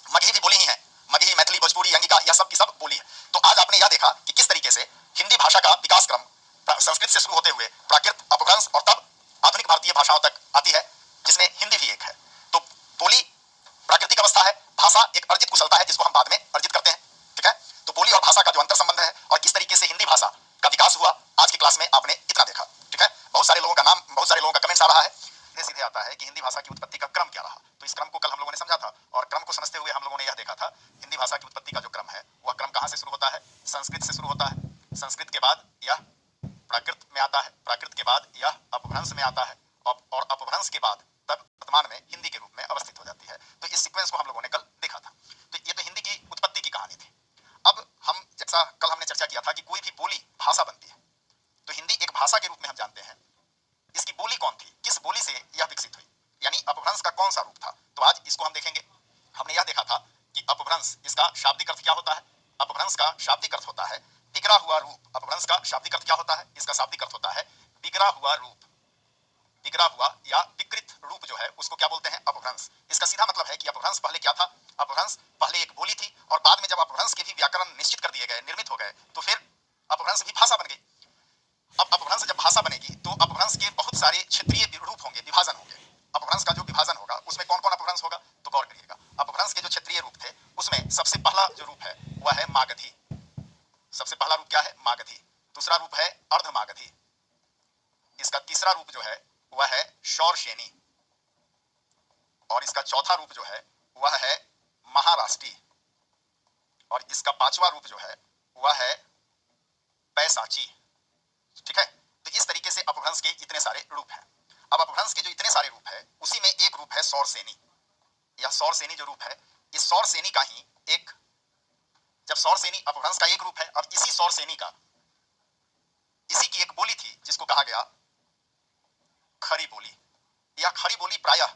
मगही भी बोली ही है, मगही, मैथिली, भोजपुरी, अंगिका, यह सब की सब बोली है। तो आज आपने यह देखा कि किस तरीके से हिंदी भाषा का विकास क्रम संस्कृत से शुरू होते हुए प्राकृत, अपभ्रंश और तब आधुनिक भारतीय भाषाओं तक आती है, जिसमें हिंदी भी एक है। तो बोली प्राकृतिक अवस्था है, भाषा एक अर्जित कुशलता है जिसको हम बाद में अर्जित करते हैं। ठीक है, तो बोली और भाषा का जो अंतर संबंध है और किस तरीके से हिंदी भाषा का विकास हुआ, आज की क्लास में आपने इतना देखा। ठीक है, बहुत सारे लोगों का कमेंट्स आ रहा है, सीधे आता है कि हिंदी भाषा की उत्पत्ति का क्रम क्या रहा। तो इस क्रम को कल हम लोगों ने समझा था, और क्रम को समझते हुए हम लोगों ने यह देखा था हिंदी भाषा की उत्पत्ति का जो क्रम है वह क्रम कहां से शुरू होता है, संस्कृत से शुरू होता है, संस्कृत के बाद यह प्राकृत में आता है, प्राकृत के बाद यह अपभ्रंश में आता है, और अपभ्रंश के बाद तब वर्तमान में हिंदी के रूप में अवस्थित हो जाती है। तो इस सीक्वेंस को हम लोगों ने कल देखा था। तो ये तो हिंदी की उत्पत्ति की कहानी थी। अब हम, जैसा कल हमने चर्चा किया था कि कोई भी बोली भाषा बनती है, तो हिंदी एक भाषा के रूप में हम जानते हैं। इसकी बोली कौन थी, किस बोली से यह विकसित हुई, यानी अपभ्रंश का कौन सा रूप था। तो आज इसको हम देखेंगे। हमने यह देखा था कि अपभ्रंश, इसका शाब्दिक अर्थ क्या होता है, अपभ्रंश का शाब्दिक अर्थ होता है बिगड़ा हुआ रूप। अपभ्रंश का शाब्दिक अर्थ क्या होता है, इसका शाब्दिक अर्थ होता है बिगड़ा हुआ रूप, बिगड़ा हुआ या विकृत रूप जो है उसको क्या बोलते हैं, अपभ्रंश। इसका सीधा मतलब है कि अपभ्रंश पहले क्या था, अपभ्रंश पहले एक बोली थी, और बाद में जब अपभ्रंश के भी व्याकरण निश्चित कर दिए गए, निर्मित हो गए, तो फिर अपभ्रंश भी भाषा बन गई। अब अपभ्रंश जब भाषा बनेगी तो अपभ्रंश के बहुत सारे क्षेत्रीय रूप होंगे, विभाजन होंगे। अपभ्रंश का जो विभाजन होगा उसमें कौन कौन अपभ्रंश होगा, तो गौर करिएगा। अपभ्रंश के जो क्षेत्रीय रूप थे उसमें सबसे पहला जो रूप है वह है मागधी। सबसे पहला रूप क्या है, मागधी। दूसरा रूप है अर्धमागधी। इसका तीसरा रूप जो है वह है शौरसेनी, और इसका चौथा रूप जो है वह है महाराष्ट्री, और इसका पांचवा रूप जो है वह है पैसाची। ठीक है, तो इस तरीके से अपभ्रंश के इतने सारे रूप हैं। अब अपभ्रंश के जो इतने सारे रूप है उसी में एक रूप है शौरसेनी। यह शौरसेनी जो रूप है, इस शौरसेनी का ही एक, जब शौरसेनी अपभ्रंश का एक रूप है, अब इसी शौरसेनी का, इसी की एक बोली थी जिसको कहा गया खड़ी बोली। यह खड़ी बोली प्रायः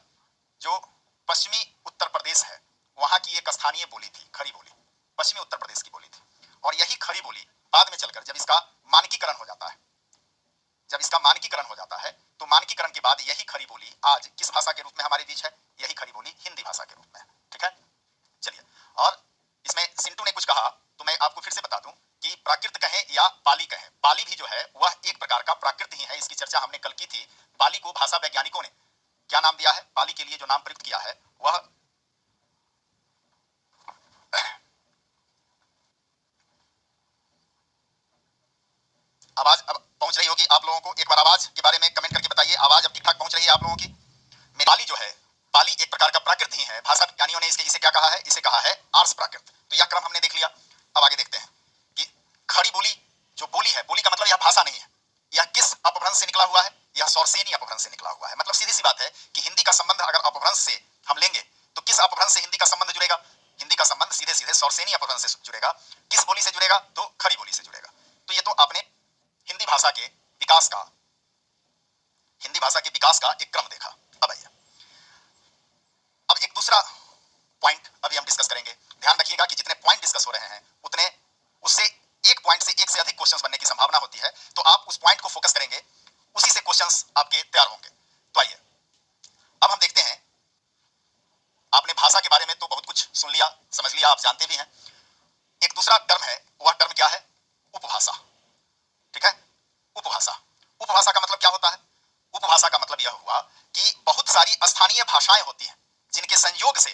जो पश्चिमी उत्तर प्रदेश है वहां की एक स्थानीय बोली थी। खड़ी बोली पश्चिमी उत्तर प्रदेश की बोली थी, और यही खड़ी बोली बाद में चलकर जब इसका मानकीकरण हो जाता है, जब इसका मानकीकरण हो जाता है तो मानकीकरण के बाद यही खड़ी बोली आज किस भाषा के रूप में हमारे बीच है, यही खड़ी बोली हिंदी भाषा के रूप में है। ठीक है, चलिए पाली कहें। पाली भी जो है वह एक प्रकार का प्राकृत ही है, इसकी चर्चा हमने कल की थी। पाली को भाषा वैज्ञानिकों ने क्या नाम दिया है, पाली के लिए जो नाम प्रयुक्त किया है वह आवाज अब पहुंच रही होगी आप लोगों को। एक बार आवाज के बारे में कमेंट करके बताइए, आवाज अब ठीक ठाक पहुंच रही है आप लोगों की। पाली जो है, पाली एक प्रकार का प्राकृत ही है। भाषा विज्ञानियों ने इसे क्या कहा है, इसे कहा है आर्ष प्राकृत। तो यह क्रम हमने देख लिया। अब आगे देखते हैं कि खड़ी बोली जो बोली है, बोली का मतलब यह भाषा नहीं है, यह किस अपभ्रंश से निकला हुआ है, यह सौरसेनी अपभ्रंश से निकला हुआ है। मतलब सीधी सी बात है कि हिंदी का संबंध अगर अपभ्रंश से हम लेंगे तो किस अपभ्रंश से हिंदी का संबंध जुड़ेगा, हिंदी का संबंध सीधे सीधे सौरसेनी अपभ्रंश से जुड़ेगा। किस बोली से जुड़ेगा, तो खड़ी बोली से जुड़ेगा। तो ये तो आपने हिंदी भाषा के विकास का, हिंदी भाषा के विकास का एक क्रम देखा। अब आइए अब एक दूसरा पॉइंट अभी हम डिस्कस करेंगे। ध्यान रखिएगा कि जितने पॉइंट डिस्कस हो रहे हैं उतने उससे एक पॉइंट से एक से अधिक क्वेश्चंस बनने की संभावना होती है, तो आप उस पॉइंट को फोकस करेंगे, उसी से क्वेश्चंस आपके तैयार होंगे। तो आइए अब हम देखते हैं, आपने भाषा के बारे में तो बहुत कुछ सुन लिया, समझ लिया, आप जानते भी हैं। एक दूसरा टर्म है, वह टर्म क्या है, उपभाषा। ठीक है, उपभाषा। उपभाषा का मतलब क्या होता है, उपभाषा का मतलब यह हुआ कि बहुत सारी स्थानीय भाषाएं होती हैं जिनके संयोग से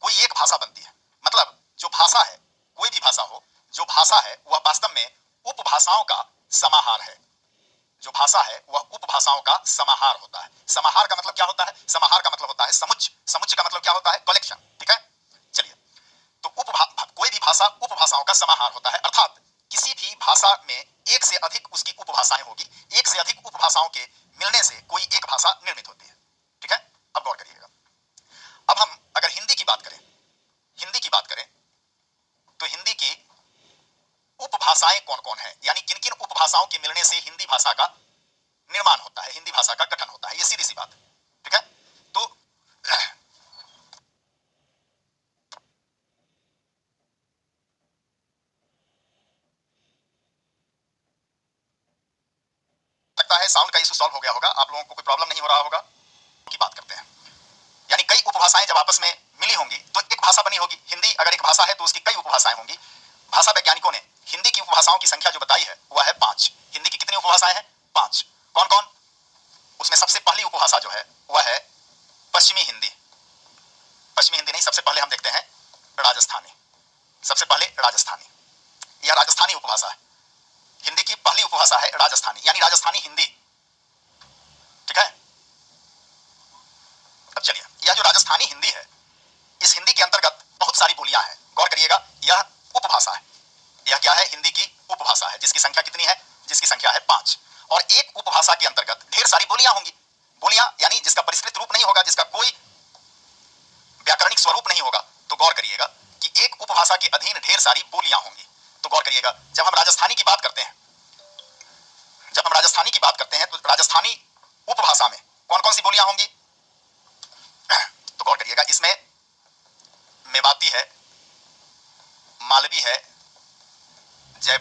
कोई एक भाषा बनती है। मतलब जो भाषा है, कोई भी भाषा हो, जो भाषा है वह वास्तव में उपभाषाओं का समाहार है। जो भाषा है वह उपभाषाओं का समाहार होता है। समाहार का मतलब क्या होता है, समाहार का मतलब होता है समुच्चय। समुच्चय का मतलब क्या होता है, कलेक्शन। ठीक है, चलिए, तो कोई भी भाषा उपभाषाओं का समाहार होता है, अर्थात किसी भी भाषा में एक से अधिक उसकी उपभाषाएं होगी, एक से अधिक उपभाषाओं के मिलने से कोई एक भाषा निर्मित होती है। ठीक है, अब गौर करिएगा। अब हम अगर हिंदी की बात करें, हिंदी की बात करें तो हिंदी की उपभाषाएं कौन कौन है, यानी किन किन उपभाषाओं के मिलने से हिंदी भाषा का निर्माण होता है, हिंदी भाषा का गठन होता है, ये सीधी सी बात है। ठीक है, तो लगता है साउंड का इशू सॉल्व हो गया होगा, आप लोगों को कोई प्रॉब्लम नहीं हो रहा होगा। की बात करते हैं, यानी कई उपभाषाएं जब आपस में मिली होंगी तो एक भाषा बनी होगी। हिंदी अगर एक भाषा है तो उसकी कई उपभाषाएं होंगी। भाषा वैज्ञानिकों ने हिंदी की उपभाषाओं की संख्या जो बताई है वह है 5। हिंदी की कितनी उपभाषाएं हैं, 5। कौन कौन, उसमें सबसे पहली उपभाषा जो है वह है पश्चिमी हिंदी। पश्चिमी हिंदी नहीं, सबसे पहले हम देखते हैं राजस्थानी। सबसे पहले राजस्थानी, यह राजस्थानी उपभाषा है। हिंदी की पहली उपभाषा है राजस्थानी, यानी राजस्थानी हिंदी। ठीक है, अब चलिए, यह जो राजस्थानी हिंदी है, इस हिंदी के अंतर्गत बहुत सारी बोलियां हैं। गौर करिएगा, यह उपभाषा है। यह क्या है, हिंदी की उपभाषा है, जिसकी संख्या कितनी है, जिसकी संख्या है 5। और एक उपभाषा के अंतर्गत ढेर सारी बोलियां होंगी। बोलियां यानी जिसका परिष्कृत रूप नहीं होगा, जिसका कोई व्याकरणिक स्वरूप नहीं होगा। तो गौर करिएगा कि एक उपभाषा के अधीन ढेर सारी बोलियां होंगी। तो गौर करिएगा, जब हम राजस्थानी की बात करते हैं, जब हम राजस्थानी की बात करते हैं तो राजस्थानी उपभाषा में कौन कौन सी बोलियां होंगी, तो गौर करिएगा, इसमें मेवाती है, मालवी है, जय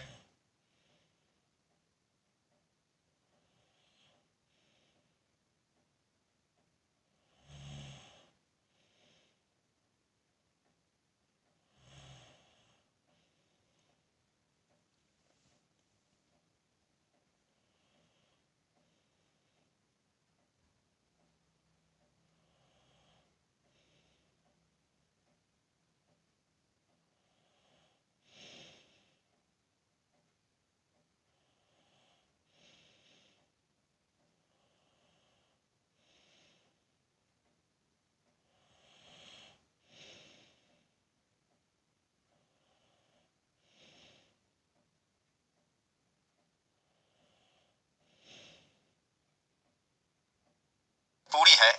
पूरी है,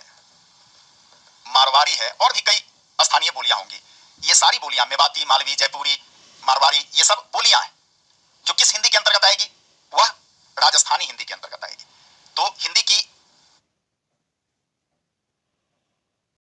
मारवाड़ी है, और भी कई स्थानीय बोलियां होंगी। ये सारी बोलियां, मेवाती, मालवी, जयपुरी, मारवाड़ी, ये सब बोलियां हैं जो किस हिंदी के अंतर्गत आएगी, वह राजस्थानी हिंदी के अंतर्गत आएगी। तो हिंदी की